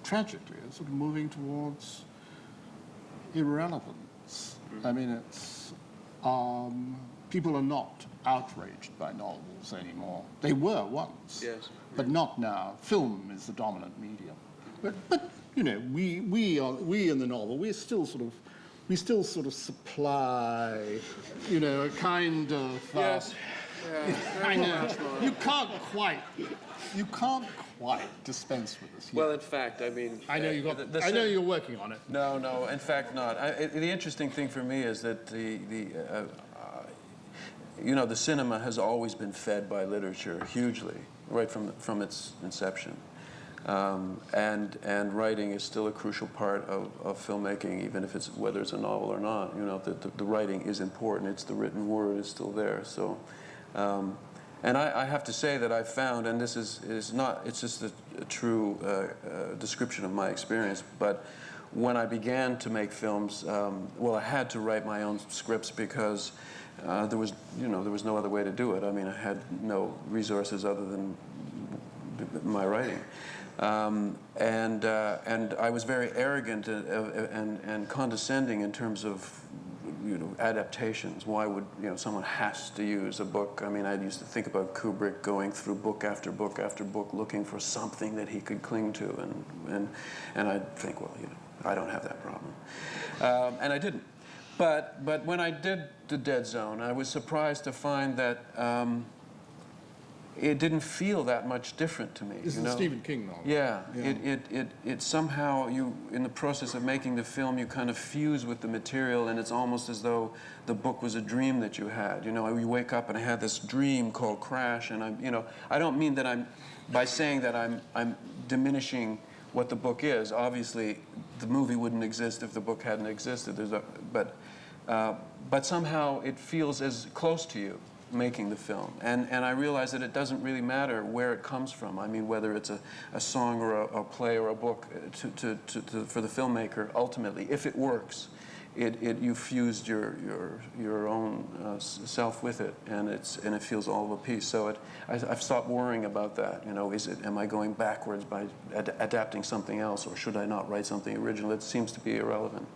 tragically sort of moving towards irrelevance. I mean, it's people are not outraged by novels anymore. They were once, Yes. but not now. Film is the dominant medium. But you know, we in the novel, we still sort of supply, you know, a kind of Yes. I know you can't quite dispense with this. Well, in fact, I mean, I know I know you're working on it. No, in fact not. The interesting thing for me is that you know, the cinema has always been fed by literature hugely, right from its inception, and writing is still a crucial part of filmmaking, even if whether it's a novel or not. You know, the writing is important. It's the written word is still there. So. And I have to say that I found, and this is not, it's just a true description of my experience, but when I began to make films, well, I had to write my own scripts because there was no other way to do it. I mean, I had no resources other than my writing. And I was very arrogant and condescending in terms of, you know, adaptations. Why would, you know, someone has to use a book? I mean, I used to think about Kubrick going through book after book after book looking for something that he could cling to, and I'd think, well, you know, I don't have that problem, and I didn't. But when I did The Dead Zone, I was surprised to find that it didn't feel that much different to me. This is a Stephen King novel. Yeah. It somehow, in the process of making the film, you kind of fuse with the material, and it's almost as though the book was a dream that you had. You know, you wake up and I had this dream called Crash, and I don't mean that by saying that I'm diminishing what the book is. Obviously, the movie wouldn't exist if the book hadn't existed. But somehow it feels as close to you making the film, and I realize that it doesn't really matter where it comes from. I mean, whether it's a song or a play or a book, for the filmmaker, ultimately, if it works, you fused your own self with it, and it feels all of a piece. So I've stopped worrying about that. You know, am I going backwards by adapting something else, or should I not write something original? It seems to be irrelevant.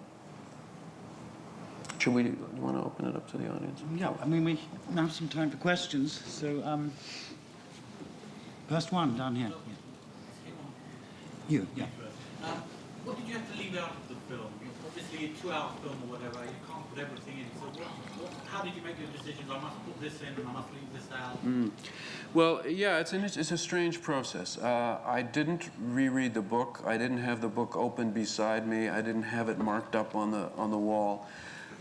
Do you want to open it up to the audience? Yeah, I mean, we have some time for questions. So, first one down here. Yeah. You, yeah. What did you have to leave out of the film? Obviously, a 2-hour film or whatever, you can't put everything in. So how did you make your decisions? I must put this in and I must leave this out. Well, yeah, it's a strange process. I didn't reread the book. I didn't have the book open beside me. I didn't have it marked up on the wall.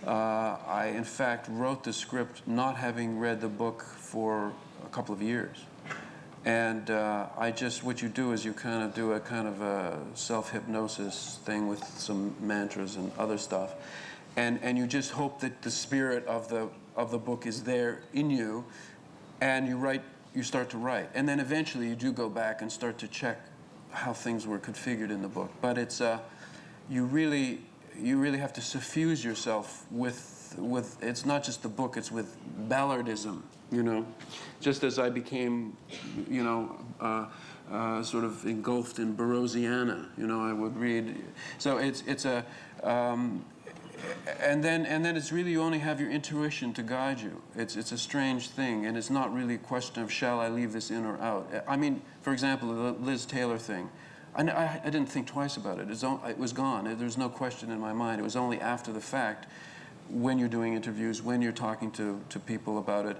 I, in fact, wrote the script not having read the book for a couple of years. And what you do is you kind of do a kind of a self-hypnosis thing with some mantras and other stuff. And you just hope that the spirit of the book is there in you, and you start to write. And then eventually you do go back and start to check how things were configured in the book. But it's, you really have to suffuse yourself with it's not just the book, it's with Ballardism, you know. Just as I became, you know, sort of engulfed in Burroughsiana, you know, I would read. So it's a, and then it's really, you only have your intuition to guide you. It's a strange thing, and it's not really a question of shall I leave this in or out. I mean, for example, the Liz Taylor thing. I didn't think twice about it. It was gone. There's no question in my mind. It was only after the fact, when you're doing interviews, when you're talking to people about it,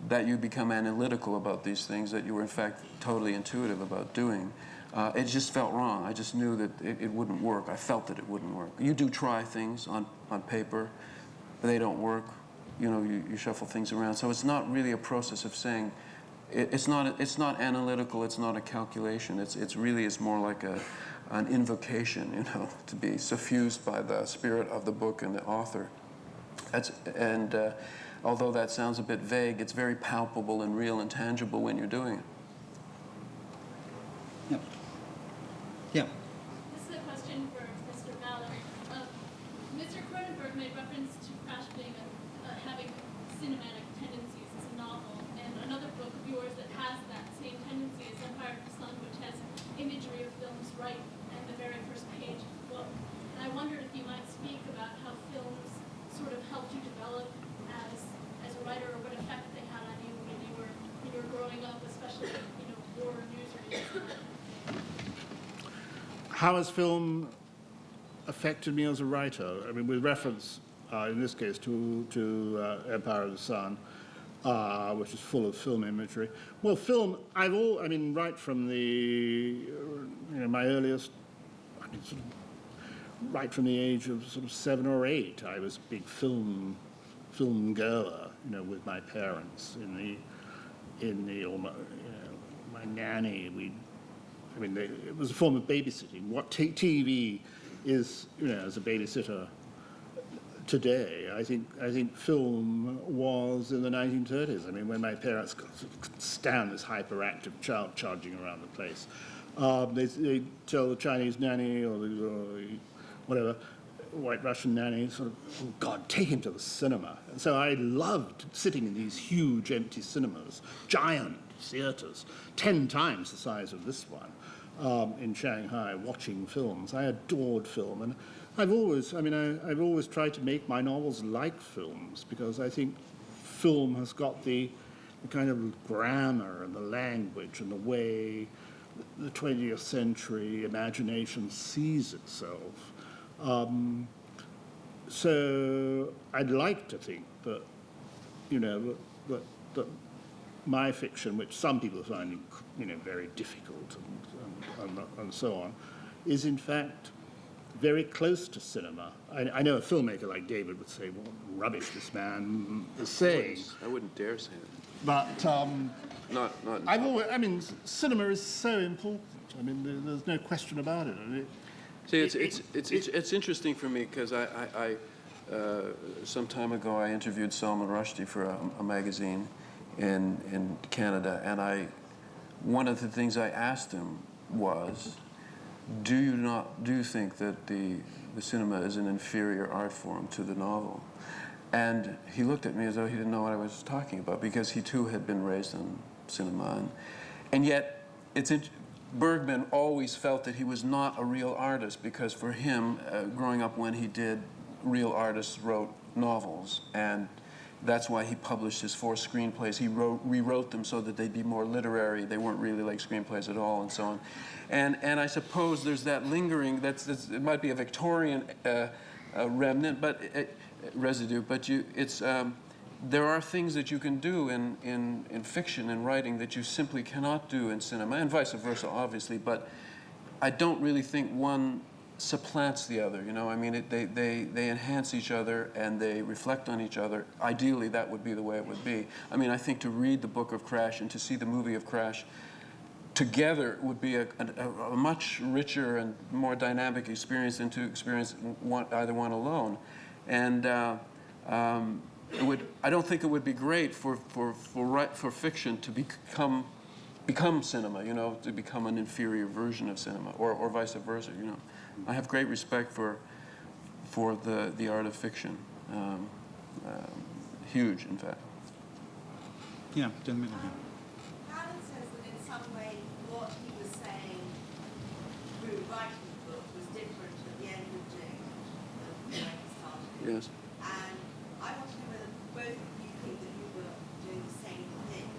that you become analytical about these things that you were, in fact, totally intuitive about doing. It just felt wrong. I just knew that it wouldn't work. I felt that it wouldn't work. You do try things on paper, but they don't work. You know, you shuffle things around. So it's not really a process of saying, it's not analytical. It's not a calculation. It's more like an invocation, you know, to be suffused by the spirit of the book and the author. although that sounds a bit vague, it's very palpable and real and tangible when you're doing it. Yeah. Yeah. This is a question for Mr. Ballard. Mr. Cronenberg made reference to Crash being having cinematic tendencies as a novel, and another book of yours that has that same tendency is Empire of the Sun, which has imagery of films right at the very first page of the book. And I wondered if you might speak about how films sort of helped you develop as a writer, or what effect they had on you when you were growing up, especially war news readers. How has film affected me as a writer? I mean, with reference, in this case, to Empire of the Sun, which is full of film imagery. Well, film, right from my earliest, right from the age of sort of 7 or 8, I was a big film goer, with my parents my nanny. It was a form of babysitting. What TV is, as a babysitter today, I think film was in the 1930s. I mean, when my parents could stand this hyperactive child charging around the place, they tell the Chinese nanny or the whatever, White Russian nanny, sort of, oh God, take him to the cinema. And so I loved sitting in these huge empty cinemas, giant theaters, 10 times the size of this one, in Shanghai, watching films. I adored film, and I've always tried to make my novels like films, because I think film has got the kind of grammar and the language and the way the 20th century imagination sees itself. So I'd like to think that, that my fiction, which some people are finding, very difficult and so on, is in fact very close to cinema. I know a filmmaker like David would say, "What rubbish this man is saying." I wouldn't dare say that. But Not. Cinema is so important. I mean, there's no question about it. See, it's interesting for me, because I some time ago I interviewed Salman Rushdie for a magazine in Canada, and one of the things I asked him was, do you think that the cinema is an inferior art form to the novel? And he looked at me as though he didn't know what I was talking about, because he too had been raised on cinema, and yet Bergman always felt that he was not a real artist, because for him, growing up when he did, real artists wrote novels, and that's why he published his 4 screenplays. He rewrote them so that they'd be more literary. They weren't really like screenplays at all, and so on. And I suppose there's that lingering, it might be a Victorian remnant, but residue, but there are things that you can do in fiction and writing that you simply cannot do in cinema, and vice versa, obviously, but I don't really think one supplants the other, I mean, they enhance each other and they reflect on each other. Ideally, that would be the way it would be. I mean, I think to read the book of Crash and to see the movie of Crash together would be a much richer and more dynamic experience than to experience either one alone. And I don't think it would be great for fiction to become cinema, to become an inferior version of cinema, or vice versa, I have great respect for the art of fiction, huge, in fact. Yeah, down the middle here. Ballard says that in some way what he was saying through writing the book was different at the end of doing it than when he started it. Yes. And I want to know whether both of you think that you were doing the same thing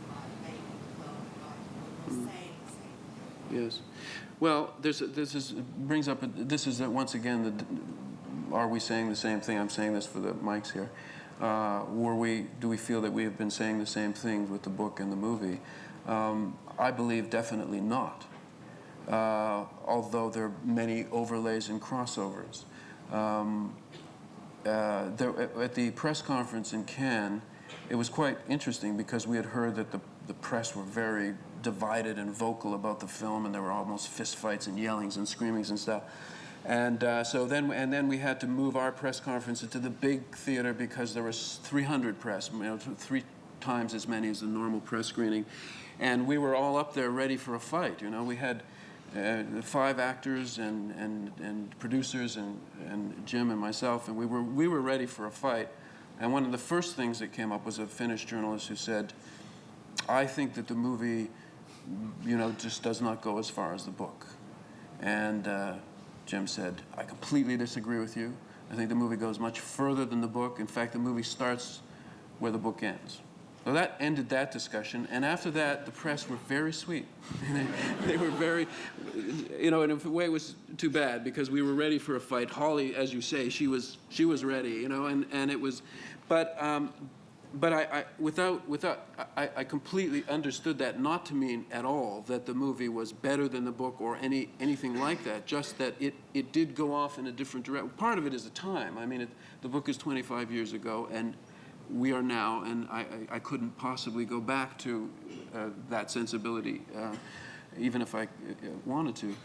by making the book, or saying the same thing. Yes. Well, this is once again are we saying the same thing? I'm saying this for the mics here. Do we feel that we have been saying the same things with the book and the movie? I believe definitely not. Although there are many overlays and crossovers. At the press conference in Cannes, it was quite interesting, because we had heard that the press were very divided and vocal about the film, and there were almost fistfights and yellings and screamings and stuff. And then we had to move our press conference into the big theater because there was 300 press, 3 times as many as the normal press screening. And we were all up there ready for a fight. We had 5 actors and producers and Jim and myself, and we were ready for a fight. And one of the first things that came up was a Finnish journalist who said, "I think that the movie, just does not go as far as the book." And Jim said, "I completely disagree with you. I think the movie goes much further than the book. In fact, the movie starts where the book ends." So that ended that discussion, and after that, the press were very sweet. They were very, in a way it was too bad because we were ready for a fight. Holly, as you say, she was ready, and it was, but I completely understood that not to mean at all that the movie was better than the book or anything like that, just that it did go off in a different direction. Part of it is the time. I mean, the book is 25 years ago, and we are now, and I couldn't possibly go back to that sensibility, even if I wanted to.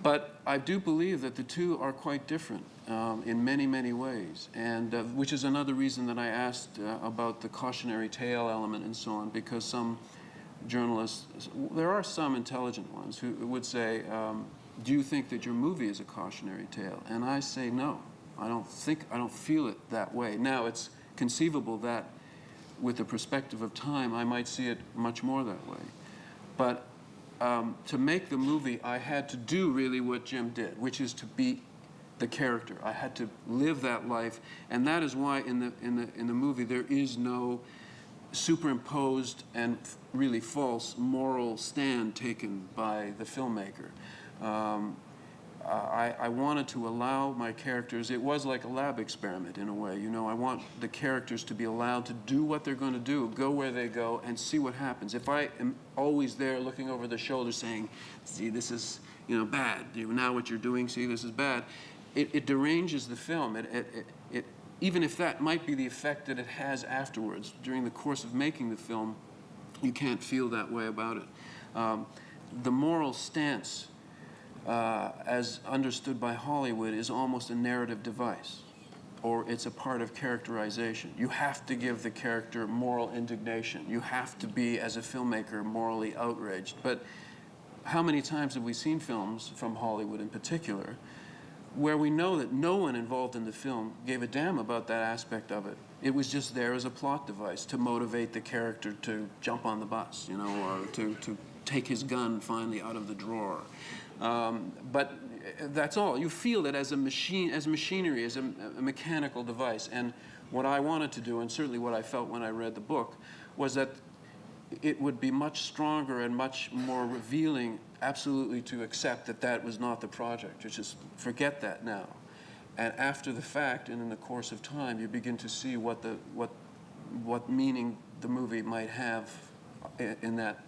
But I do believe that the two are quite different in many, many ways, and which is another reason that I asked about the cautionary tale element and so on, because some journalists, there are some intelligent ones who would say, "Do you think that your movie is a cautionary tale?" And I say, no, I don't feel it that way. Now, it's conceivable that with the perspective of time, I might see it much more that way. But to make the movie, I had to do really what Jim did, which is to be the character. I had to live that life, and that is why in the movie there is no superimposed and really false moral stand taken by the filmmaker. I wanted to allow my characters, it was like a lab experiment in a way, I want the characters to be allowed to do what they're going to do, go where they go, and see what happens. If I am always there looking over the shoulder saying, "See, this is, bad, now what you're doing, see, this is bad," it deranges the film. Even if that might be the effect that it has afterwards, during the course of making the film, you can't feel that way about it. The moral stance, as understood by Hollywood, is almost a narrative device, or it's a part of characterization. You have to give the character moral indignation. You have to be, as a filmmaker, morally outraged. But how many times have we seen films, from Hollywood in particular, where we know that no one involved in the film gave a damn about that aspect of it? It was just there as a plot device to motivate the character to jump on the bus, or to take his gun finally out of the drawer. But that's all. You feel it as a machine, as machinery, as a mechanical device. And what I wanted to do, and certainly what I felt when I read the book, was that it would be much stronger and much more revealing, absolutely, to accept that that was not the project. You just forget that now. And after the fact, and in the course of time, you begin to see what meaning the movie might have in that.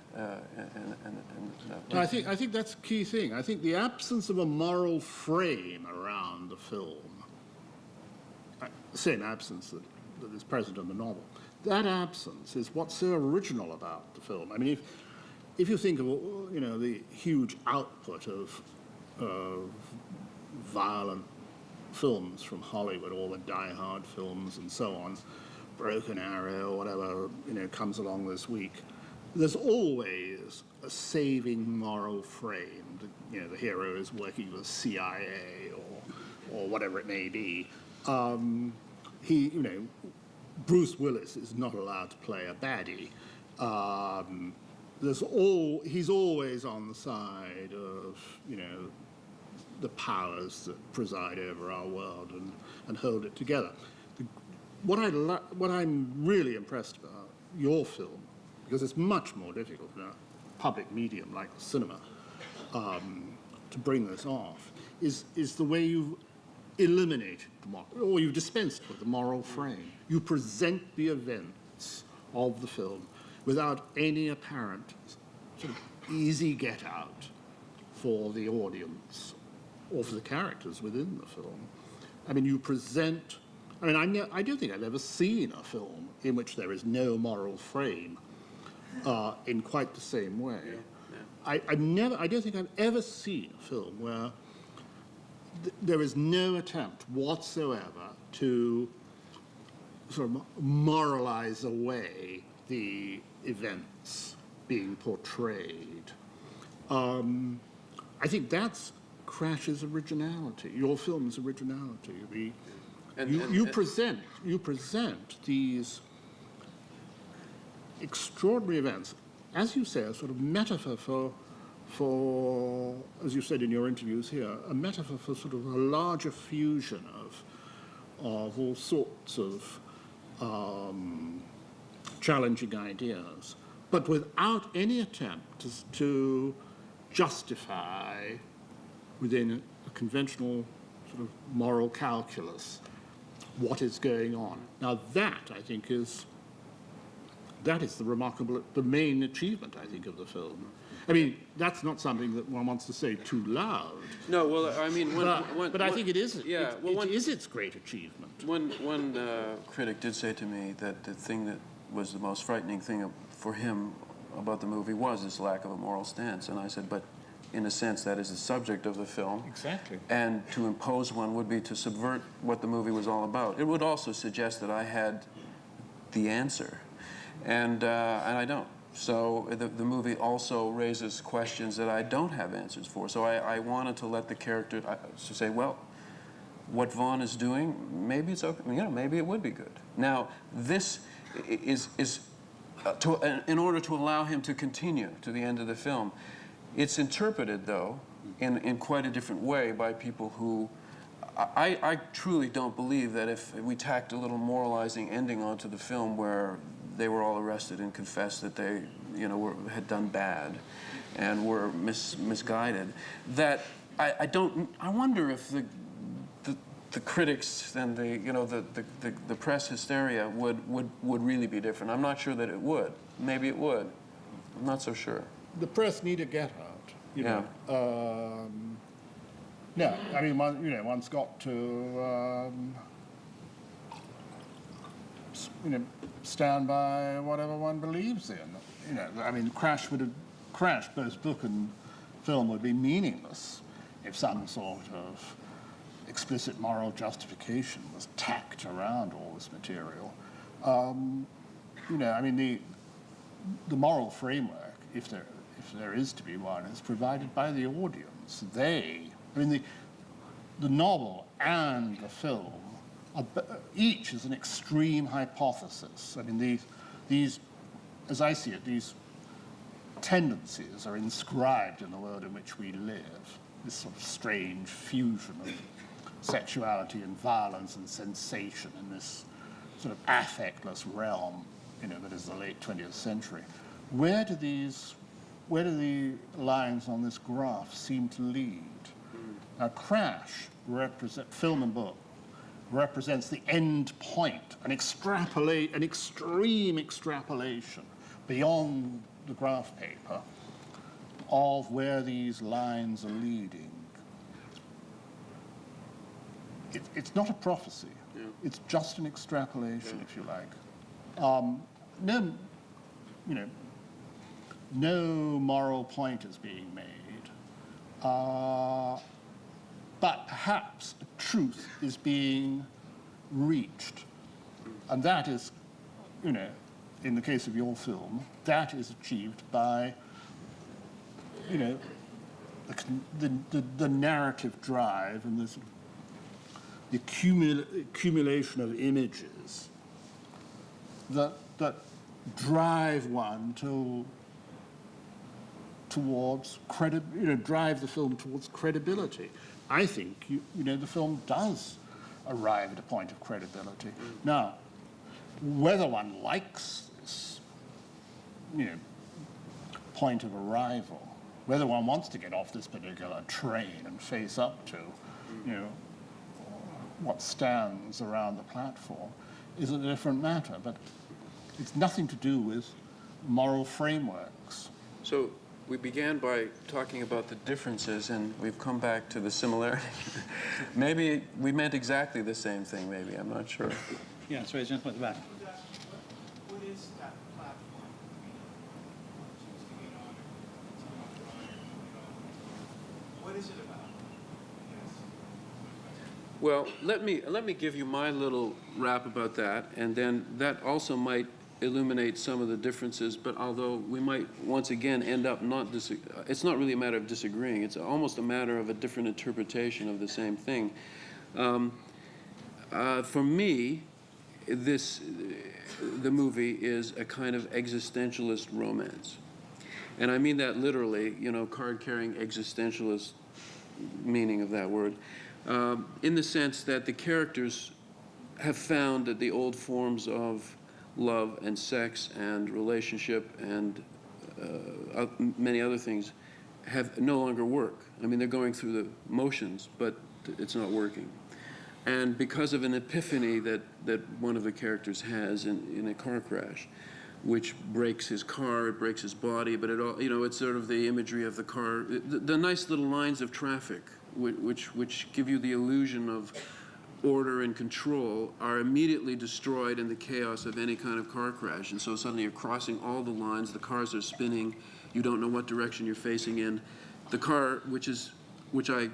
I think that's a key thing. I think the absence of a moral frame around the film, the same absence that is present in the novel, that absence is what's so original about the film. I mean, if you think of the huge output of violent films from Hollywood, all the Die Hard films and so on, Broken Arrow, whatever comes along this week, there's always a saving moral frame. The hero is working with CIA or whatever it may be. Bruce Willis is not allowed to play a baddie. He's always on the side of the powers that preside over our world and hold it together. What I'm really impressed about your film, because it's much more difficult in a public medium like the cinema to bring this off, is the way you've eliminated or you've dispensed with the moral frame. You present the events of the film without any apparent sort of easy get out for the audience or for the characters within the film. I mean, you present. I don't think I've ever seen a film in which there is no moral frame in quite the same way. I don't think I've ever seen a film where there is no attempt whatsoever to sort of moralize away the events being portrayed. I think that's Crash's originality, your film's originality. You present these extraordinary events, as you say, a sort of metaphor for, as you said in your interviews here, a metaphor for sort of a larger fusion of all sorts of challenging ideas, but without any attempt to justify within a conventional sort of moral calculus what is going on. Now that, I think, is the main achievement, I think, of the film. I mean, that's not something that one wants to say too loud. No, well, I mean, but I think it is. Yeah, it is its great achievement. One critic did say to me that the thing that was the most frightening thing for him about the movie was its lack of a moral stance, and I said, but in a sense, that is the subject of the film. Exactly. And to impose one would be to subvert what the movie was all about. It would also suggest that I had the answer, and I don't. So the movie also raises questions that I don't have answers for. So I wanted to let the character to say, well, what Vaughn is doing, maybe it's okay. You know, maybe it would be good. Now, this is in order to allow him to continue to the end of the film. It's interpreted, though, in quite a different way by people who I truly don't believe that if we tacked a little moralizing ending onto the film where they were all arrested and confessed that they, had done bad and were misguided, that I wonder if the critics and the press hysteria would really be different. I'm not sure that it would. Maybe it would. I'm not so sure. The press need a get out. You Yeah. know. No, I mean, one's got to, stand by whatever one believes in. I mean, Crash, both book and film, would be meaningless if some sort of explicit moral justification was tacked around all this material. I mean, the moral framework, if there is to be one, is provided by the audience. The novel and the film, each is an extreme hypothesis. I mean, these, as I see it, these tendencies are inscribed in the world in which we live, this sort of strange fusion of sexuality and violence and sensation in this sort of affectless realm, that is the late 20th century. Where do the lines on this graph seem to lead? Now, Crash, film and book, represents the end point, an extreme extrapolation beyond the graph paper of where these lines are leading. It's not a prophecy. Yeah. It's just an extrapolation, if you like. No moral point is being made. But perhaps a truth is being reached. And that is, in the case of your film, that is achieved by, the narrative drive and the accumulation of images that drive one towards drive the film towards credibility. I think the film does arrive at a point of credibility. Now, whether one likes this, point of arrival, whether one wants to get off this particular train and face up to, what stands around the platform, is a different matter. But it's nothing to do with moral frameworks. So we began by talking about the differences, and we've come back to the similarity. Maybe we meant exactly the same thing, maybe. I'm not sure. Yeah, sorry, gentleman at the back. What is that platform? What is it about? Yes. Well, let me give you my little rap about that, and then that also might illuminate some of the differences. But although we might once again end up it's not really a matter of disagreeing. It's almost a matter of a different interpretation of the same thing. For me, the movie is a kind of existentialist romance, and I mean that literally. You know, card-carrying existentialist meaning of that word. In the sense that the characters have found that the old forms of love and sex and relationship and many other things have no longer work. I mean, they're going through the motions, but it's not working. And because of an epiphany that one of the characters has in a car crash, which breaks his car, it breaks his body, but it all, you know, it's sort of the imagery of the car, the nice little lines of traffic, which give you the illusion of order and control, are immediately destroyed in the chaos of any kind of car crash. And so suddenly you're crossing all the lines, the cars are spinning, you don't know what direction you're facing in. The car, which I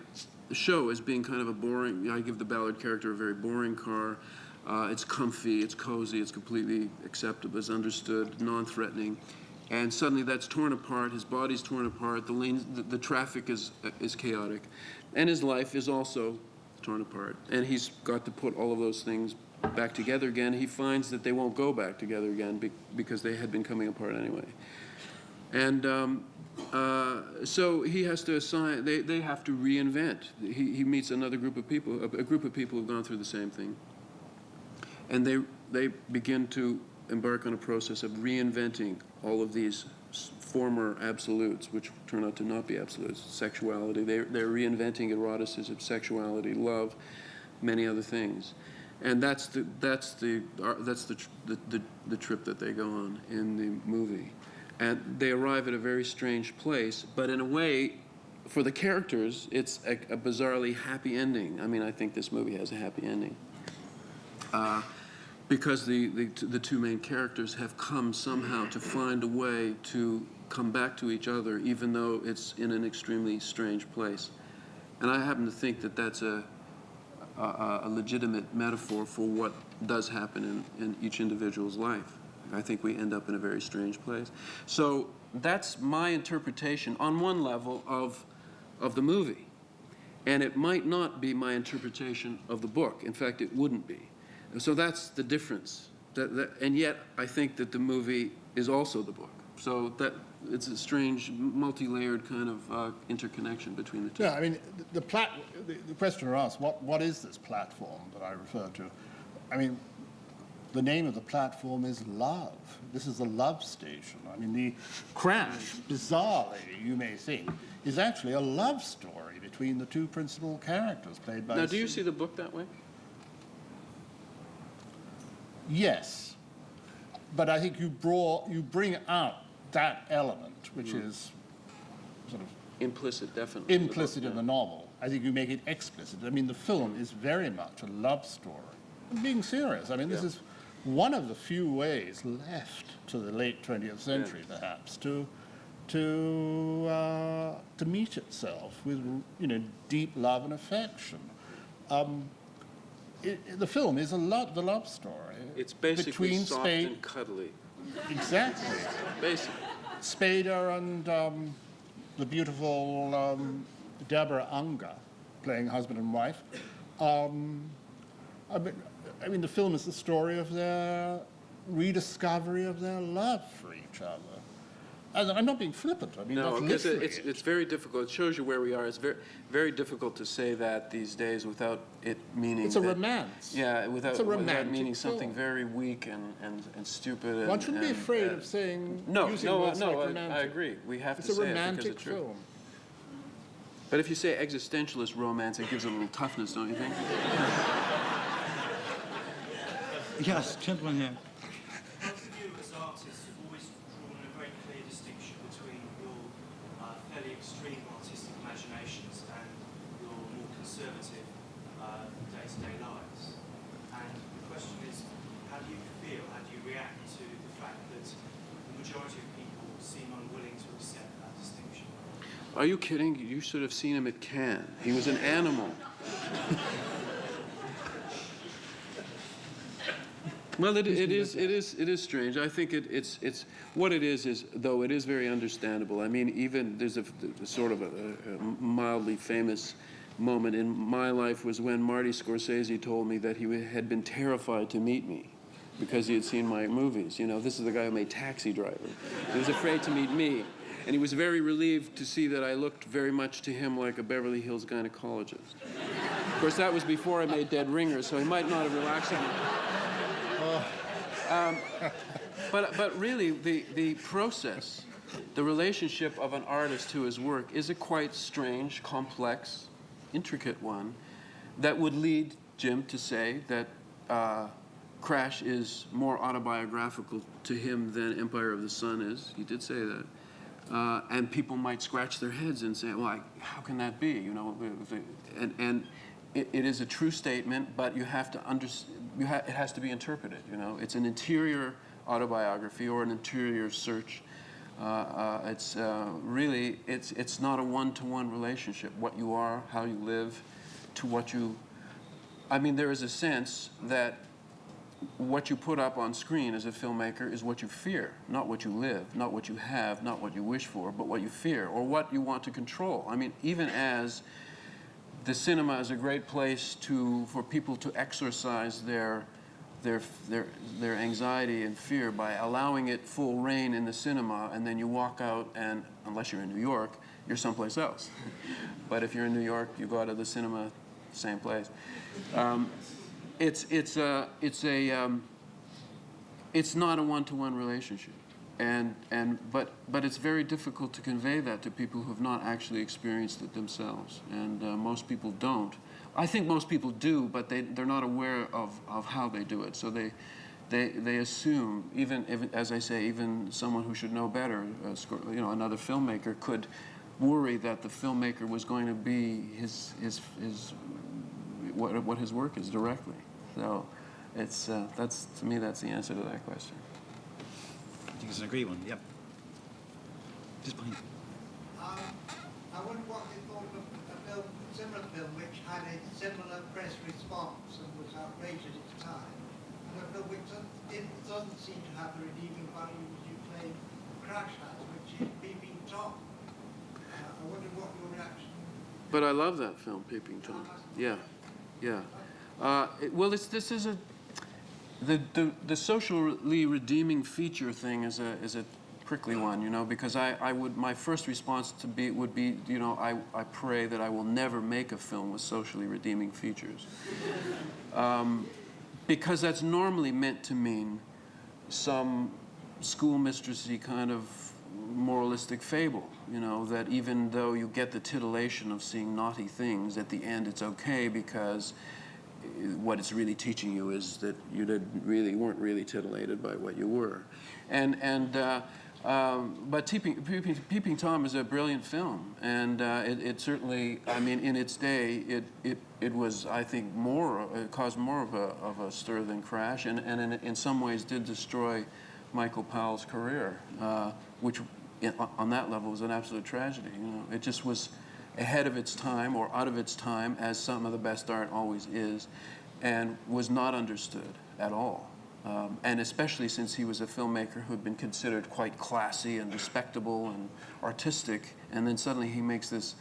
show as being kind of a boring, I give the Ballard character a very boring car. It's comfy, it's cozy, it's completely acceptable, it's understood, non-threatening. And suddenly that's torn apart, his body's torn apart, the traffic is chaotic. And his life is also torn apart. And he's got to put all of those things back together again. He finds that they won't go back together again because they had been coming apart anyway. And so he has to assign, they have to reinvent. He meets another group of people, a group of people who've gone through the same thing. And they begin to embark on a process of reinventing all of these former absolutes, which turn out to not be absolutes. Sexuality, they're reinventing eroticism, sexuality, love, many other things. And that's the trip that they go on in the movie. And they arrive at a very strange place, but in a way, for the characters, it's a bizarrely happy ending. I mean, I think this movie has a happy ending. Because the two main characters have come somehow to find a way to come back to each other, even though it's in an extremely strange place. And I happen to think that that's a legitimate metaphor for what does happen in each individual's life. I think we end up in a very strange place. So that's my interpretation, on one level, of the movie. And it might not be my interpretation of the book. In fact, it wouldn't be. So that's the difference. And yet, I think that the movie is also the book. So that it's a strange, multi-layered kind of interconnection between the two. Yeah, I mean, the questioner asked, what is this platform that I referred to? I mean, the name of the platform is love. This is a love station. I mean, the crash, bizarrely, you may think, is actually a love story between the two principal characters played by... Now, do you see the book that way? Yes, but I think you bring out that element, which is sort of implicit, definitely. Implicit in the novel. I think you make it explicit. I mean, the film is very much a love story. I'm being serious. I mean, this is one of the few ways left to the late 20th century, perhaps, to meet itself with, you know, deep love and affection. The film is the love story. It's basically between soft and cuddly. Exactly. Basically. Spader and the beautiful Deborah Unger, playing husband and wife. I mean, the film is the story of their rediscovery of their love for each other. And I'm not being flippant. I mean, no, that's because it's very difficult. It shows you where we are. It's very, very difficult to say that these days without it meaning. It's a romance. Yeah, without meaning film. something very weak and stupid. One shouldn't be afraid of saying using words like romantic. I agree. We have it's to a say romantic it because it's true. film. But if you say existentialist romance, it gives it a little toughness, don't you think? Yes, gentleman here. Both of you as artists have always drawn a very clear distinction between your fairly extreme artistic imaginations and your more conservative day-to-day lives. And the question is, how do you feel, how do you react to the fact that the majority of people seem unwilling to accept that distinction? Are you kidding? You should have seen him at Cannes. He was an animal. Well, it is strange. I think it's what it is though it is very understandable. I mean, even there's a sort of a mildly famous moment in my life was when Marty Scorsese told me that he had been terrified to meet me because he had seen my movies. You know, this is the guy who made Taxi Driver. He was afraid to meet me, and he was very relieved to see that I looked very much to him like a Beverly Hills gynecologist. Of course, that was before I made Dead Ringers, so he might not have relaxed on me. But really, the process, the relationship of an artist to his work is a quite strange, complex, intricate one that would lead Jim to say that Crash is more autobiographical to him than Empire of the Sun is. He did say that. And people might scratch their heads and say, well, how can that be? You know, and it is a true statement, but you have to it has to be interpreted, you know. It's an interior autobiography or an interior search. It's really, it's not a one-to-one relationship. What you are, how you live, to what you, I mean, there is a sense that what you put up on screen as a filmmaker is what you fear, not what you live, not what you have, not what you wish for, but what you fear, or what you want to control. I mean, even as the cinema is a great place for people to exercise their anxiety and fear by allowing it full reign in the cinema, and then you walk out and, unless you're in New York, you're someplace else. But if you're in New York, you go out of the cinema, same place. It's not a one-to-one relationship, but it's very difficult to convey that to people who have not actually experienced it themselves, and most people don't. I think most people do, but they're not aware of how they do it. So they assume, even as I say, even someone who should know better, you know, another filmmaker could worry that the filmmaker was going to be what his work is directly. So it's that's, to me, that's the answer to that question. I think it's an agreed one. Yep. Just behind. I wonder what you thought of a similar film which had a similar press response and was outraged at its time, and a film which doesn't seem to have the redeeming value as you claim Crash has, which is Peeping Tom. I wonder what your reaction. But I love that film, Peeping Tom. Yeah, yeah. This is the socially redeeming feature thing is a prickly one, you know, because my first response would be, you know, I pray that I will never make a film with socially redeeming features, because that's normally meant to mean some schoolmistressy kind of moralistic fable, you know, that even though you get the titillation of seeing naughty things, at the end it's okay because what it's really teaching you is that you weren't really titillated by what you were, but Peeping Tom is a brilliant film, and it certainly, I mean, in its day, it was, I think, it caused more of a stir than Crash, and in some ways did destroy Michael Powell's career, which on that level was an absolute tragedy. You know, it just was ahead of its time or out of its time, as some of the best art always is, and was not understood at all. And especially since he was a filmmaker who had been considered quite classy and respectable and artistic, and then suddenly he makes this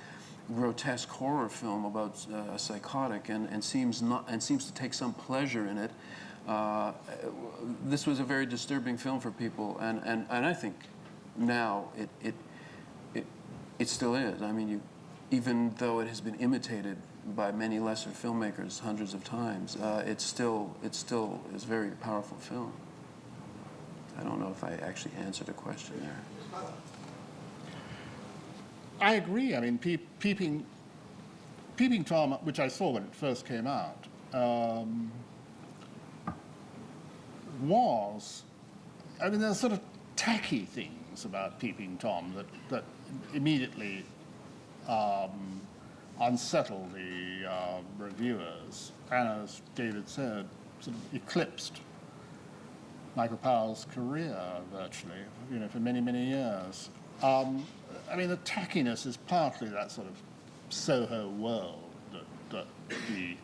grotesque horror film about a psychotic and seems to take some pleasure in it. This was a very disturbing film for people, and I think now it still is. I mean, even though it has been imitated by many lesser filmmakers hundreds of times, it still is a very powerful film. I don't know if I actually answered a question there. I agree. I mean, Peeping Tom, which I saw when it first came out, I mean, there's sort of tacky things about Peeping Tom that immediately unsettle the reviewers, and as David said, sort of eclipsed Michael Powell's career virtually, you know, for many, many years. I mean, the tackiness is partly that sort of Soho world that he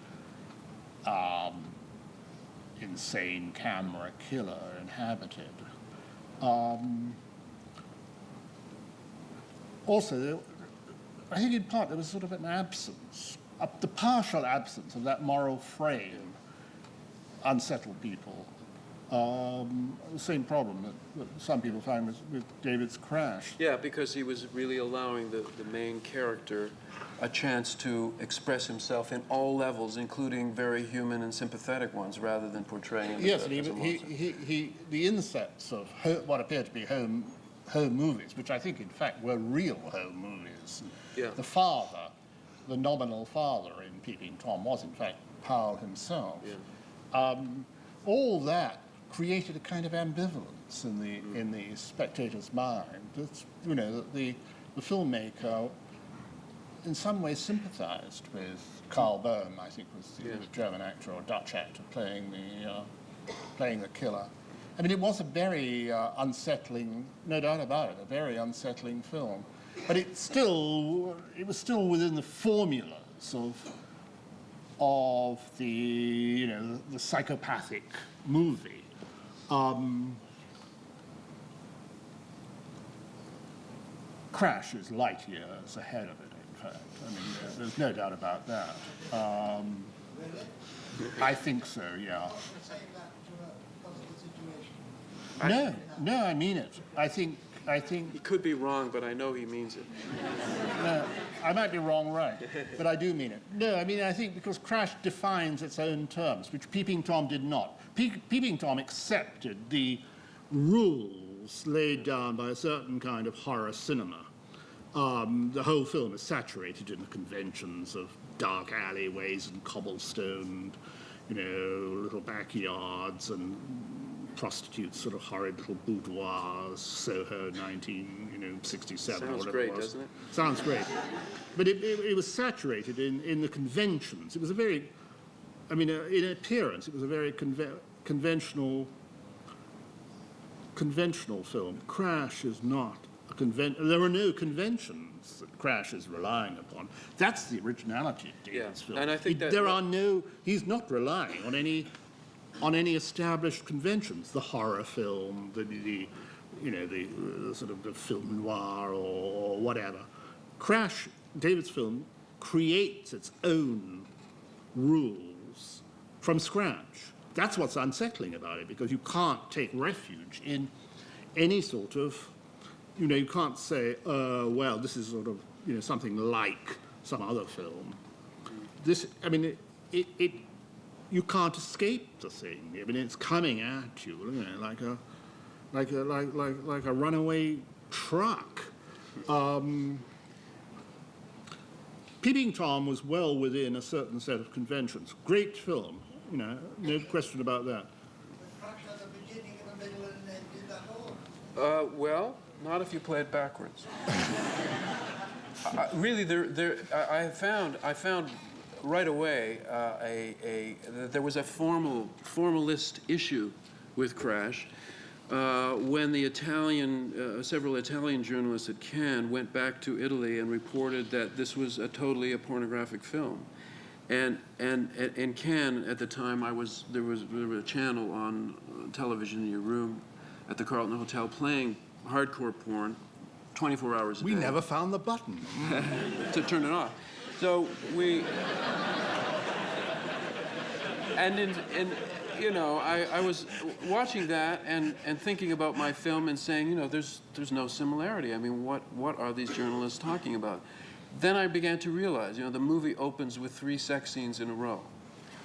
insane camera killer inhabited. Also, I think in part there was sort of an absence, the partial absence of that moral frame unsettled people. The same problem that some people find with David's Crash. Yeah, because he was really allowing the main character a chance to express himself in all levels, including very human and sympathetic ones, rather than portraying him Yes, as a monster. the insets of what appear to be home movies, which I think in fact were real home movies. Yeah. The father, the nominal father in Peeping Tom was in fact Powell himself. Yeah. All that created a kind of ambivalence in the spectator's mind. That's, you know, that the filmmaker in some way sympathized with Carl Böhm, I think was the German actor or Dutch actor playing the killer. I mean, it was a very unsettling, no doubt about it, a very unsettling film. But it was still within the formulas of the, you know, the psychopathic movie. Crash is light years ahead of it, in fact. I mean, there's no doubt about that. I think so, yeah. No, I mean it. I think. He could be wrong, but I know he means it. No, I might be wrong, right, but I do mean it. No, I mean, I think because Crash defines its own terms, which Peeping Tom did not. Peeping Tom accepted the rules laid down by a certain kind of horror cinema. The whole film is saturated in the conventions of dark alleyways and cobblestone, you know, little backyards and prostitutes, sort of horrid little boudoirs, Soho 1967 or Sounds whatever great, it was. doesn't it? Sounds great. But it was saturated in the conventions. It was a very, I mean, in appearance, it was a very conventional film. Crash is not a convention. There are no conventions that Crash is relying upon. That's the originality of David's film. And I think that he's not relying on any established conventions. The horror film, the sort of the film noir or whatever. Crash, David's film, creates its own rules from scratch. That's what's unsettling about it, because you can't take refuge in any sort of, you know, you can't say, well, this is sort of, you know, something like some other film. This, I mean, you can't escape the thing. I mean, it's coming at you, you know, like a runaway truck. Peeping Tom was well within a certain set of conventions. Great film, you know, no question about that. Crash at the beginning, in the middle, and the end, did that all? Well, not if you play it backwards. Really, I found right away that there was a formalist issue with Crash when the several Italian journalists at Cannes went back to Italy and reported that this was totally a pornographic film. And in Cannes at the time, there was a channel on television in your room at the Carlton Hotel playing hardcore porn 24 hours a day. We never found the button to turn it off. So we, and you know, I was watching that and thinking about my film and saying, you know, there's no similarity. I mean, what are these journalists talking about? Then I began to realize, you know, the movie opens with 3 sex scenes in a row.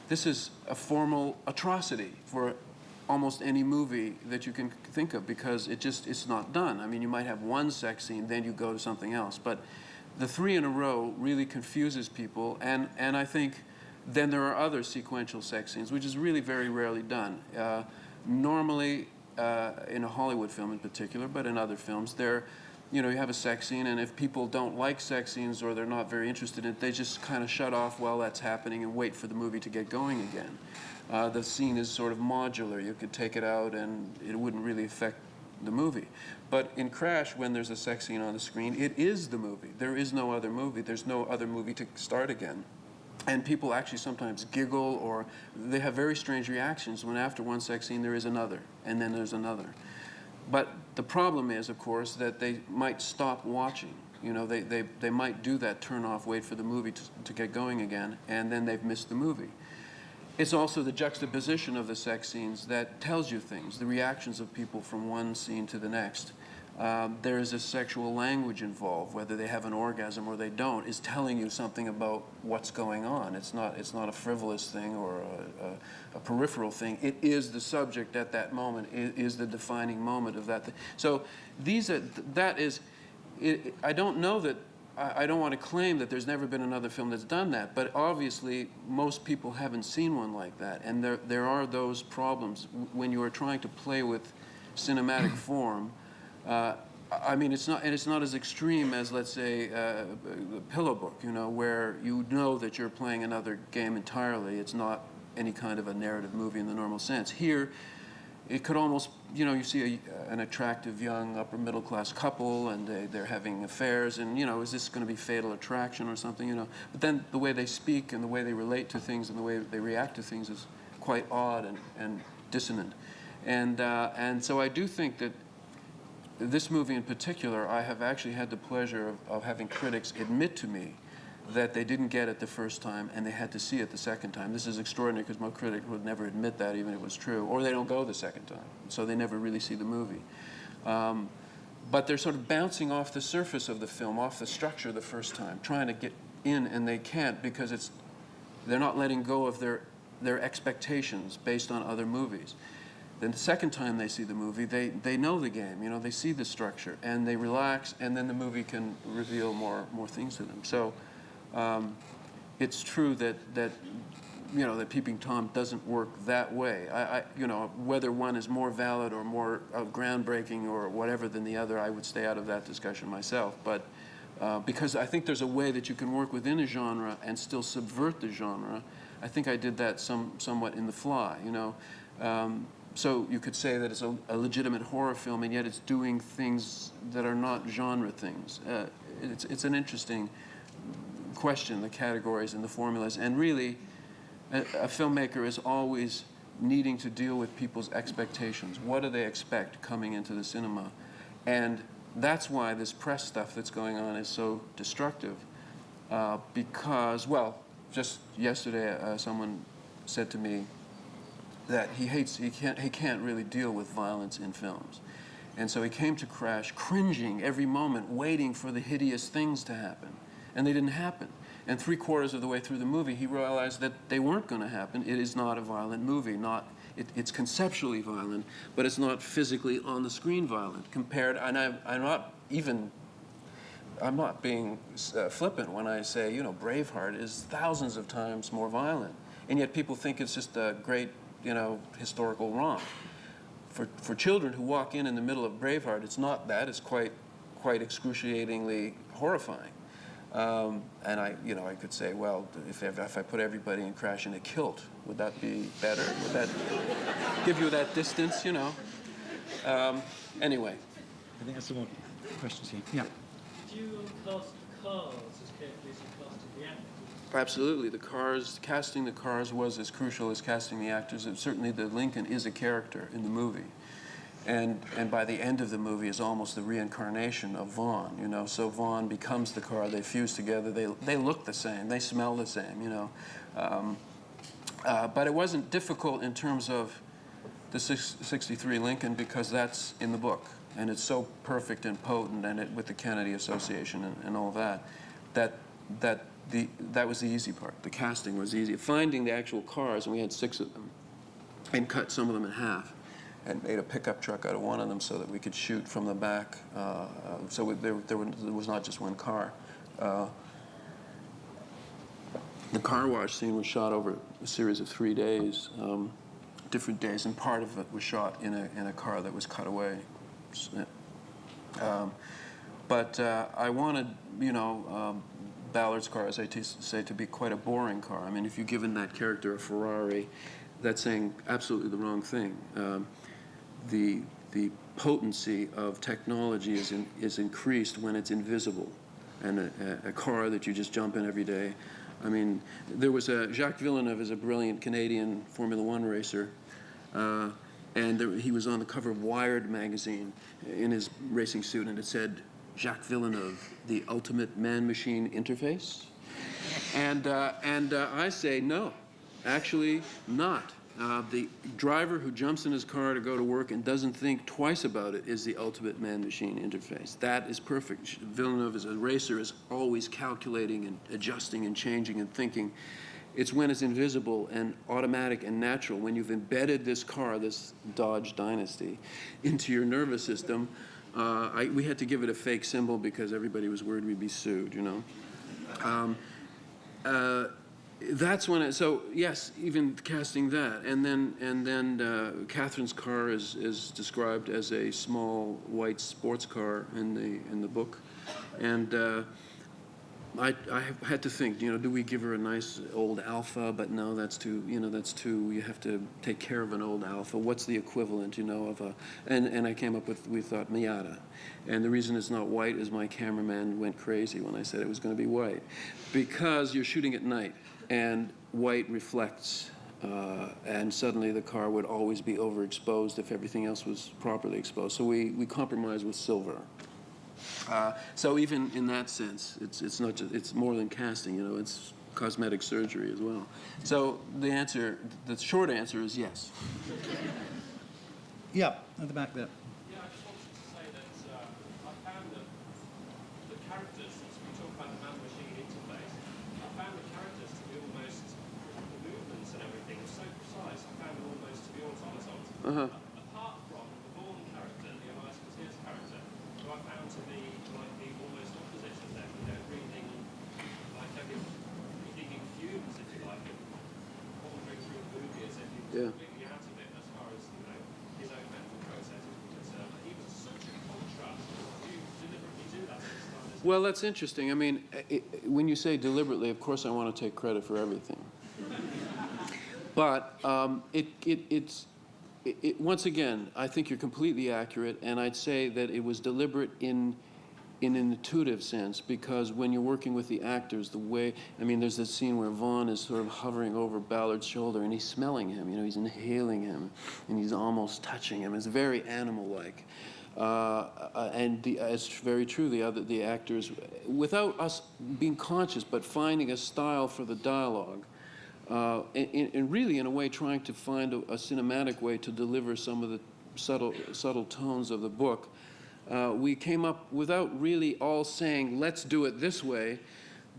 This is a formal atrocity for almost any movie that you can think of, because it's not done. I mean, you might have 1 sex scene, then you go to something else. But the 3 in a row really confuses people, and I think then there are other sequential sex scenes, which is really very rarely done. Normally, in a Hollywood film in particular, but in other films, you know, you have a sex scene, and if people don't like sex scenes or they're not very interested in it, they just kind of shut off while that's happening and wait for the movie to get going again. The scene is sort of modular. You could take it out and it wouldn't really affect the movie. But in Crash, when there's a sex scene on the screen, it is the movie. There is no other movie. There's no other movie to start again. And people actually sometimes giggle, or they have very strange reactions when after one sex scene there is another, and then there's another. But the problem is, of course, that they might stop watching. You know, they might do that turn off, wait for the movie to get going again, and then they've missed the movie. It's also the juxtaposition of the sex scenes that tells you things, the reactions of people from one scene to the next. There is a sexual language involved, whether they have an orgasm or they don't, is telling you something about what's going on. It's not a frivolous thing or a peripheral thing. It is the subject at that moment. It is the defining moment of that thing. So I don't know that, I don't want to claim that there's never been another film that's done that, but obviously most people haven't seen one like that. And there are those problems when you are trying to play with cinematic form. I mean, it's not as extreme as, let's say, a Pillow Book, you know, where you know that you're playing another game entirely. It's not any kind of a narrative movie in the normal sense. Here, it could almost, you know, you see an attractive young upper middle class couple, and they're having affairs, and, you know, is this going to be Fatal Attraction or something, you know? But then the way they speak and the way they relate to things and the way they react to things is quite odd and dissonant. And so I do think that this movie in particular, I have actually had the pleasure of having critics admit to me that they didn't get it the first time and they had to see it the second time. This is extraordinary because most critics would never admit that, even if it was true, or they don't go the second time, so they never really see the movie. But they're sort of bouncing off the surface of the film, off the structure the first time, trying to get in, and they can't because they're not letting go of their expectations based on other movies. Then the second time they see the movie, they know the game, you know, they see the structure, and they relax, and then the movie can reveal more things to them. So it's true that you know, that Peeping Tom doesn't work that way. You know, whether one is more valid or more groundbreaking or whatever than the other, I would stay out of that discussion myself. But because I think there's a way that you can work within a genre and still subvert the genre. I think I did that somewhat in The Fly, you know. So you could say that it's a legitimate horror film, and yet it's doing things that are not genre things. It's an interesting question, the categories and the formulas. And really, a filmmaker is always needing to deal with people's expectations. What do they expect coming into the cinema? And that's why this press stuff that's going on is so destructive. Because, well, just yesterday, someone said to me that he can't really deal with violence in films. And so he came to Crash cringing every moment, waiting for the hideous things to happen. And they didn't happen. And 3/4 of the way through the movie, he realized that they weren't going to happen. It is not a violent movie. It's conceptually violent, but it's not physically on the screen violent. Compared, and I'm not being flippant when I say, you know, Braveheart is thousands of times more violent. And yet people think it's just a great, you know, historical romp. For children who walk in the middle of Braveheart, it's not that. It's quite excruciatingly horrifying. And I could say, well, if I put everybody in Crash in a kilt, would that be better? Would that give you that distance, you know? Anyway. I think that's some more questions here. Yeah. Do you cast the cars as carefully as you casted the actors? Absolutely. Casting the cars was as crucial as casting the actors. And certainly the Lincoln is a character in the movie. And by the end of the movie is almost the reincarnation of Vaughn, you know. So Vaughn becomes the car. They fuse together. They look the same. They smell the same, you know. But it wasn't difficult in terms of the 63 Lincoln because that's in the book. And it's so perfect and potent, and with the Kennedy Association and all that was the easy part. The casting was easy. Finding the actual cars, and we had 6 of them, and cut some of them in half, and made a pickup truck out of one of them so that we could shoot from the back. So there was not just one car. The car wash scene was shot over a series of 3 days, different days, and part of it was shot in a car that was cut away. But I wanted, you know, Ballard's car, as I say, to be quite a boring car. I mean, if you've given that character a Ferrari, that's saying absolutely the wrong thing. The potency of technology is increased when it's invisible. And a car that you just jump in every day I mean, there was Jacques Villeneuve is a brilliant Canadian Formula One racer, and he was on the cover of Wired magazine in his racing suit, and it said, Jacques Villeneuve, the ultimate man-machine interface. And I say, no, actually not. The driver who jumps in his car to go to work and doesn't think twice about it is the ultimate man-machine interface. That is perfect. Villeneuve, as a racer, is always calculating and adjusting and changing and thinking. It's when it's invisible and automatic and natural, when you've embedded this car, this Dodge Dynasty, into your nervous system. We had to give it a fake symbol because everybody was worried we'd be sued, you know. That's when so yes, even casting that, and then Catherine's car is described as a small white sports car in the book, and I had to think, you know, do we give her a nice old Alpha? But no, that's too, you know, you have to take care of an old Alpha. What's the equivalent, you know, of a, and I came up with, we thought Miata. And the reason it's not white is my cameraman went crazy when I said it was going to be white. Because you're shooting at night, and white reflects, and suddenly the car would always be overexposed if everything else was properly exposed. So we compromised with silver. So even in that sense, it's not just, it's more than casting, you know, it's cosmetic surgery as well. So the short answer is yes. Yeah, at the back there. Yeah, I just wanted to say that I found that the characters, as we talk about the man-machine interface, I found the characters to be almost, the movements and everything were so precise, I found them almost to be automatons. Apart from the Vaughan character, the Elias Cotillas character, who I found to be like the almost opposite of them, you know, breathing like breathing in fumes, if you like, and wandering through the movie as if he was completely out of it as far as, you know, his own mental process is concerned. But he was such a contrast. Do you deliberately do that this time? Well, that's interesting. I mean, when you say deliberately, of course I want to take credit for everything. But once again, I think you're completely accurate, and I'd say that it was deliberate in an intuitive sense, because when you're working with the actors, the way, I mean, there's this scene where Vaughn is sort of hovering over Ballard's shoulder, and he's smelling him, you know, he's inhaling him, and he's almost touching him. It's very animal-like. It's very true, the actors, without us being conscious, but finding a style for the dialogue, and really, in a way, trying to find a cinematic way to deliver some of the subtle tones of the book. We came up, without really all saying, let's do it this way,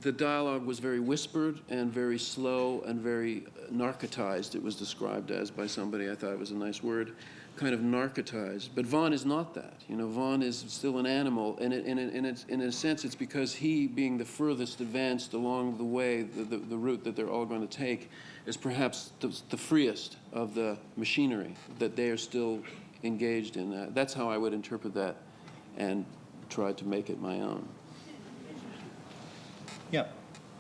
the dialogue was very whispered and very slow and very narcotized, it was described as by somebody, I thought it was a nice word, kind of narcotized. But Vaughn is not that. You know, Vaughn is still an animal, and in a sense it's because he, being the furthest advanced along the way, the route that they're all going to take, is perhaps the freest of the machinery, that they are still engaged in that. That's how I would interpret that and try to make it my own. Yeah.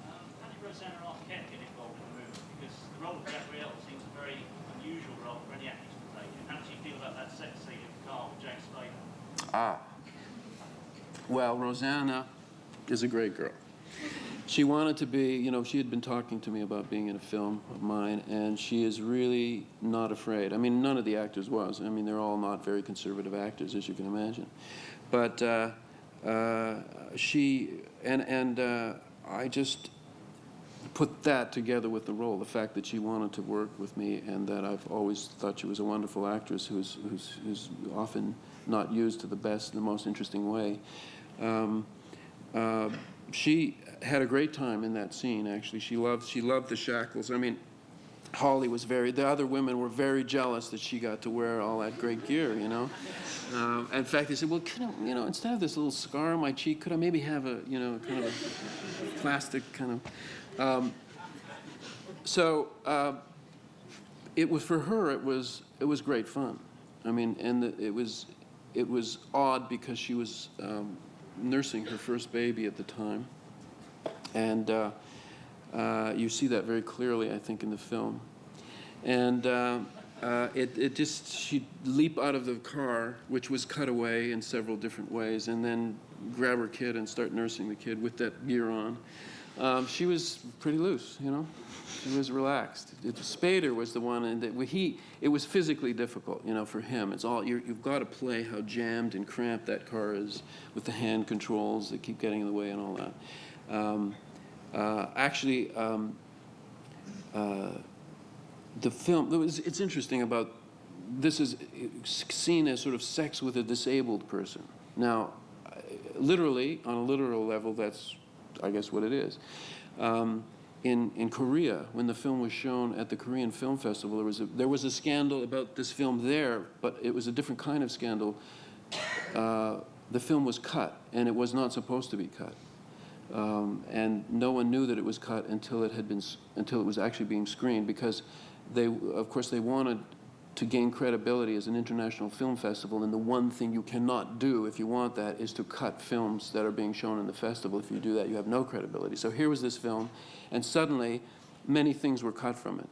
How did Rosanna Arquette get involved in the movie? Because the role of Gabrielle seems a very unusual role for any actor to play. And how did you feel about that sex scene in the car with James Spader? Well, Rosanna is a great girl. She wanted to be, you know, she had been talking to me about being in a film of mine, and she is really not afraid. I mean, none of the actors was. I mean, they're all not very conservative actors, as you can imagine. But I just put that together with the role, the fact that she wanted to work with me, and that I've always thought she was a wonderful actress who's often not used to the best and the most interesting way. She had a great time in that scene, actually. She loved the shackles. I mean, Holly was the other women were very jealous that she got to wear all that great gear, you know. In fact, they said, well, could I, you know, instead of this little scar on my cheek, could I maybe have a, you know, kind of a plastic kind of, it was, for her, it was great fun. I mean, and it was odd because she was nursing her first baby at the time. And you see that very clearly, I think, in the film. And she'd leap out of the car, which was cut away in several different ways, and then grab her kid and start nursing the kid with that gear on. She was pretty loose, you know. She was relaxed. Spader was the one, and it was physically difficult, you know, for him. It's all you've got to play how jammed and cramped that car is with the hand controls that keep getting in the way and all that. The film. It's interesting about this is seen as sort of sex with a disabled person. Now, literally, on a literal level, that's, I guess, what it is. In Korea, when the film was shown at the Korean Film Festival, there was a scandal about this film there, but it was a different kind of scandal. The film was cut, and it was not supposed to be cut, and no one knew that it was cut until it was actually being screened, because of course, they wanted to gain credibility as an international film festival, and the one thing you cannot do if you want that is to cut films that are being shown in the festival. If you do that, you have no credibility. So here was this film, and suddenly many things were cut from it.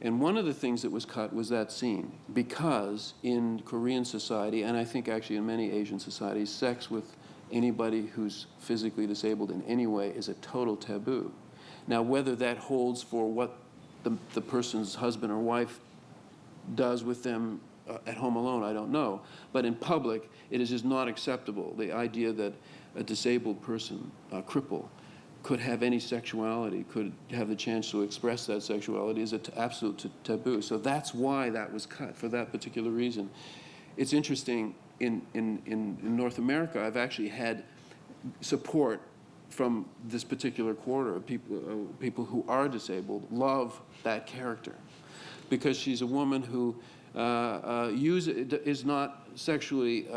And one of the things that was cut was that scene, because in Korean society, and I think actually in many Asian societies, sex with anybody who's physically disabled in any way is a total taboo. Now, whether that holds for what the person's husband or wife does with them at home alone, I don't know. But in public, it is just not acceptable. The idea that a disabled person, a cripple, could have any sexuality, could have the chance to express that sexuality is an absolute taboo. So that's why that was cut, for that particular reason. It's interesting, in North America, I've actually had support from this particular quarter of people who are disabled love that character, because she's a woman who is not sexually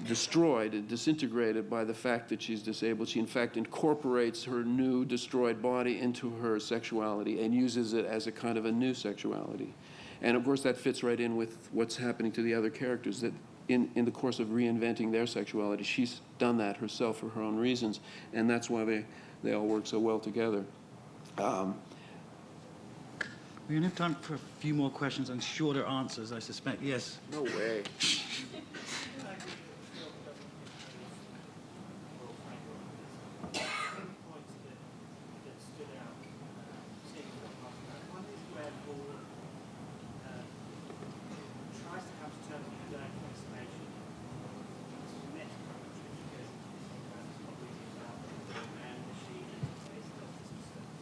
destroyed, disintegrated by the fact that she's disabled. She, in fact, incorporates her new destroyed body into her sexuality and uses it as a kind of a new sexuality. And, of course, that fits right in with what's happening to the other characters, that in the course of reinventing their sexuality, she's done that herself for her own reasons, and that's why they all work so well together. We're going to have time for a few more questions and shorter answers, I suspect. Yes? No way.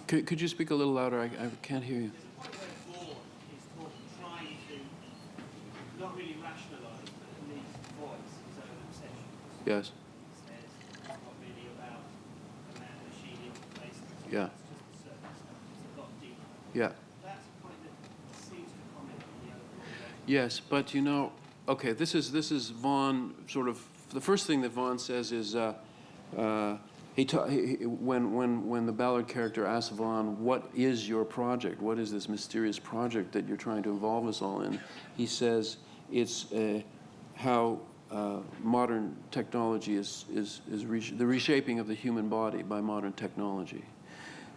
Could you speak a little louder? I can't hear you. Not really rationalise, but at least voice his own obsession. Yes. He says it's not really about a man machine interface. Yeah. It's just the surface stuff. It's a lot deeper. Yeah. That's a point that seems to comment on the overall. Yes, but you know, okay, this is Vaughn sort of. The first thing that Vaughn says is when the Ballard character asks Vaughn, "What is your project? What is this mysterious project that you're trying to involve us all in?" He says it's how modern technology is the reshaping of the human body by modern technology.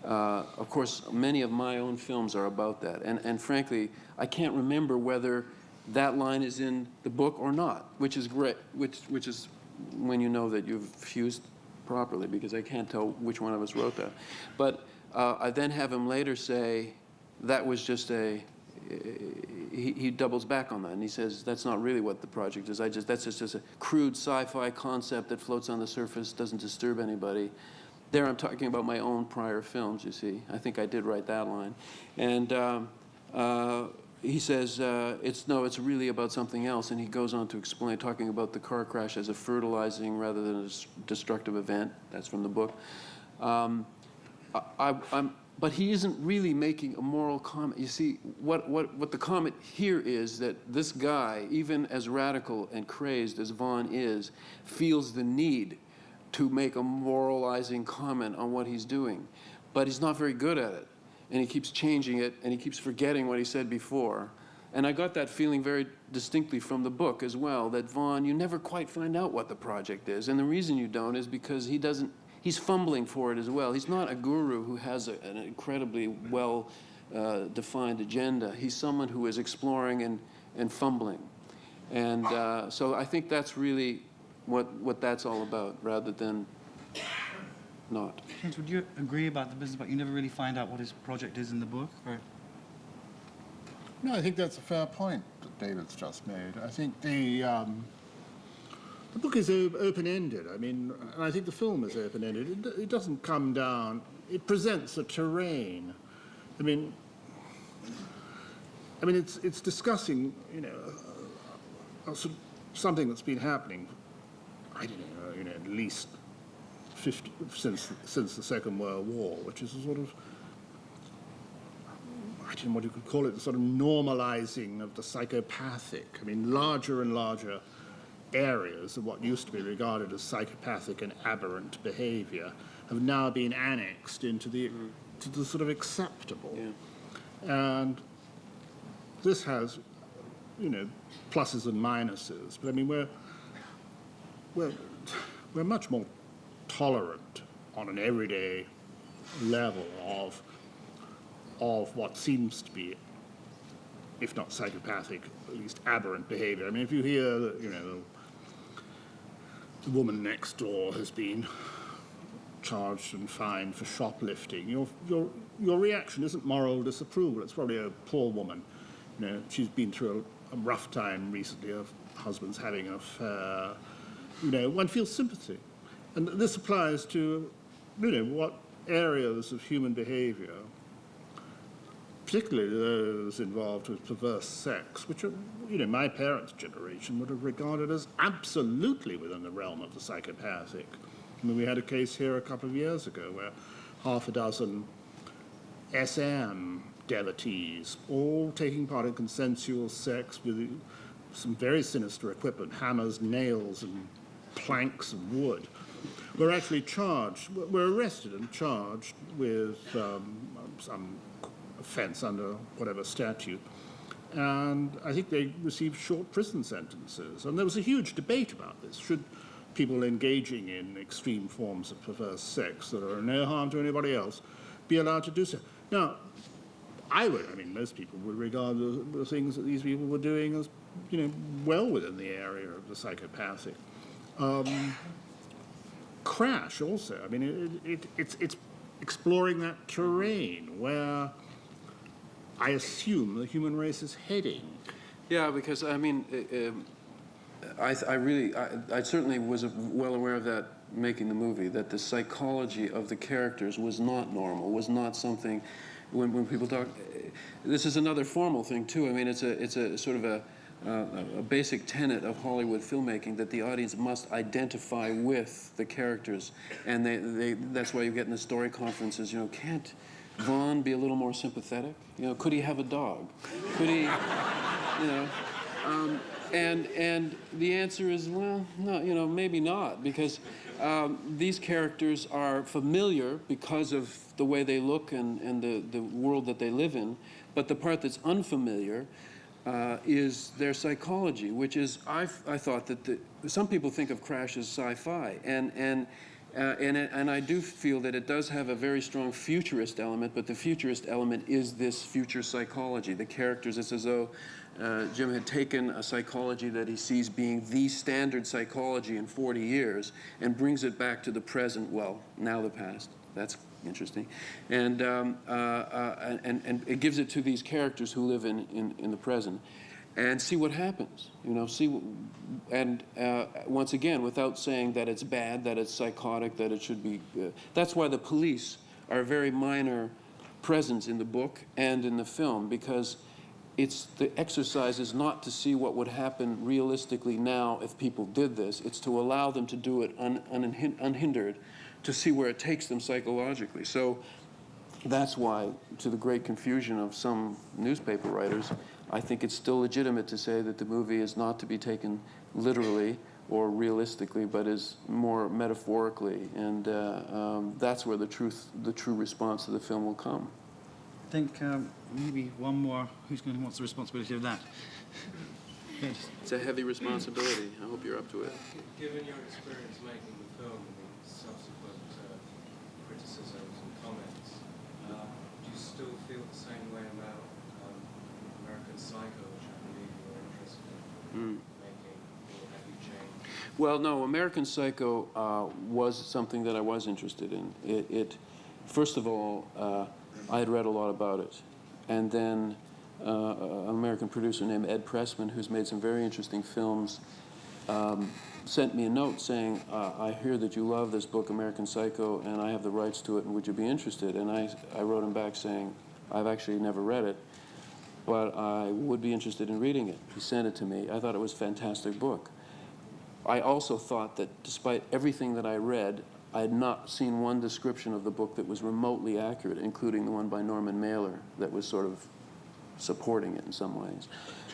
Of course, many of my own films are about that, and frankly, I can't remember whether that line is in the book or not, which is great. Which is when you know that you've fused properly, because I can't tell which one of us wrote that. But I then have him later say that was just he doubles back on that, and he says that's not really what the project is. That's just a crude sci-fi concept that floats on the surface, doesn't disturb anybody. There I'm talking about my own prior films, you see. I think I did write that line. And he says, it's really about something else, and he goes on to explain, talking about the car crash as a fertilizing rather than a destructive event. That's from the book. But he isn't really making a moral comment. You see, what the comment here is that this guy, even as radical and crazed as Vaughn is, feels the need to make a moralizing comment on what he's doing. But he's not very good at it. And he keeps changing it, and he keeps forgetting what he said before. And I got that feeling very distinctly from the book as well, that Vaughn, you never quite find out what the project is. And the reason you don't is because he's fumbling for it as well. He's not a guru who has an incredibly well defined agenda. He's someone who is exploring and fumbling. And so I think that's really what that's all about, rather than not. James, would you agree about the business, but you never really find out what his project is in the book? Or? No, I think that's a fair point that David's just made. I think the book is open-ended. I mean, and I think the film is open-ended. It doesn't come down. It presents a terrain. I mean, it's discussing, sort of something that's been happening. I don't know, at least 50 since the Second World War, which is a sort of, I don't know what you could call it, the sort of normalizing of the psychopathic. I mean, larger and larger areas of what used to be regarded as psychopathic and aberrant behavior have now been annexed into the sort of acceptable. Yeah. And this has, pluses and minuses. But I mean, we're much more tolerant on an everyday level of what seems to be, if not psychopathic, at least aberrant behavior. I mean, if you hear that, the woman next door has been charged and fined for shoplifting, your reaction isn't moral disapproval. It's probably a poor woman. She's been through a rough time recently. Her husband's having an affair. One feels sympathy. And this applies to, what areas of human behavior, particularly those involved with perverse sex, which are, my parents' generation would have regarded as absolutely within the realm of the psychopathic. I mean, we had a case here a couple of years ago where half a dozen SM devotees, all taking part in consensual sex with some very sinister equipment, hammers, nails, and planks of wood, were actually were arrested and charged with some offense under whatever statute. And I think they received short prison sentences. And there was a huge debate about this. Should people engaging in extreme forms of perverse sex that are no harm to anybody else be allowed to do so? Now, most people would regard the things that these people were doing as, well within the area of the psychopathic. Crash also, it's exploring that terrain where I assume the human race is heading. Yeah, because I certainly was well aware of that making the movie, that the psychology of the characters was not normal, was not something, when people talk, this is another formal thing too. It's a sort of a basic tenet of Hollywood filmmaking that the audience must identify with the characters, and that's why you get in the story conferences, can't Vaughn be a little more sympathetic? Could he have a dog? Could he, and the answer is, well, no, maybe not, because these characters are familiar because of the way they look and the world that they live in, but the part that's unfamiliar is their psychology, which is, I thought that some people think of Crash as sci-fi, and I do feel that it does have a very strong futurist element, but the futurist element is this future psychology. The characters, it's as though Jim had taken a psychology that he sees being the standard psychology in 40 years and brings it back to the present, well, now the past. That's interesting. And it gives it to these characters who live in the present. And see what happens, once again, without saying that it's bad, that it's psychotic, that it should be, that's why the police are a very minor presence in the book and in the film, because the exercise is not to see what would happen realistically now if people did this, it's to allow them to do it unhindered, to see where it takes them psychologically. So that's why, to the great confusion of some newspaper writers, I think it's still legitimate to say that the movie is not to be taken literally or realistically, but is more metaphorically, and that's where the true response to the film will come. I think maybe one more. What's the responsibility of that? It's a heavy responsibility. I hope you're up to it. Given your experience making the film and the subsequent criticisms and comments, do you still feel the same way about American Psycho, which I believe you're interested in making, or have you changed? Well, no, American Psycho was something that I was interested in. First of all, I had read a lot about it. And then an American producer named Ed Pressman, who's made some very interesting films, sent me a note saying, I hear that you love this book, American Psycho, and I have the rights to it, and would you be interested? And I wrote him back saying, I've actually never read it, but I would be interested in reading it. He sent it to me. I thought it was a fantastic book. I also thought that despite everything that I read, I had not seen one description of the book that was remotely accurate, including the one by Norman Mailer that was sort of supporting it in some ways,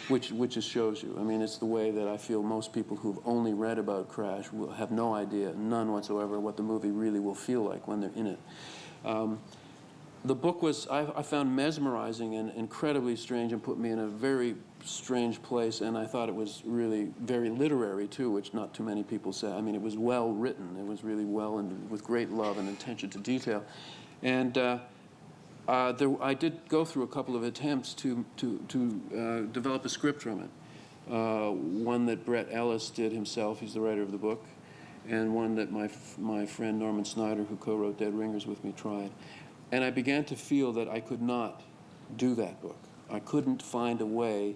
which just shows you. I mean, it's the way that I feel most people who've only read about Crash will have no idea, none whatsoever, what the movie really will feel like when they're in it. The book was, I found mesmerizing and incredibly strange and put me in a very strange place, and I thought it was really very literary too, which not too many people say. I mean, it was well written. It was really well and with great love and attention to detail. And I did go through a couple of attempts to develop a script from it. One that Brett Ellis did himself, he's the writer of the book, and one that my friend Norman Snyder, who co-wrote Dead Ringers with me, tried. And I began to feel that I could not do that book. I couldn't find a way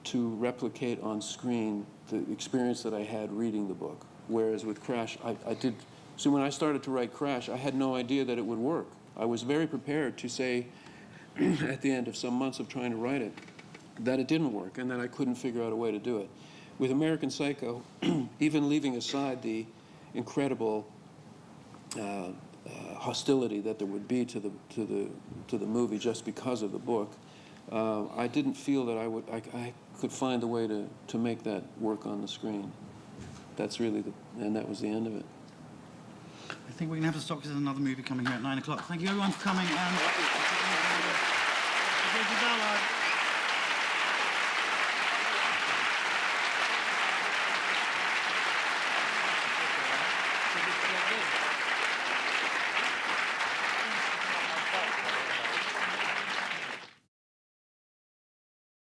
to replicate on screen the experience that I had reading the book. Whereas with Crash, I did. So when I started to write Crash, I had no idea that it would work. I was very prepared to say, at the end of some months of trying to write it, that it didn't work and that I couldn't figure out a way to do it. With American Psycho, even leaving aside the incredible hostility that there would be to the movie just because of the book, I didn't feel that I could find a way to make that work on the screen. That's really and that was the end of it. I think we're going to have to stop because there's another movie coming here at 9 o'clock. Thank you everyone for coming. And Ballard.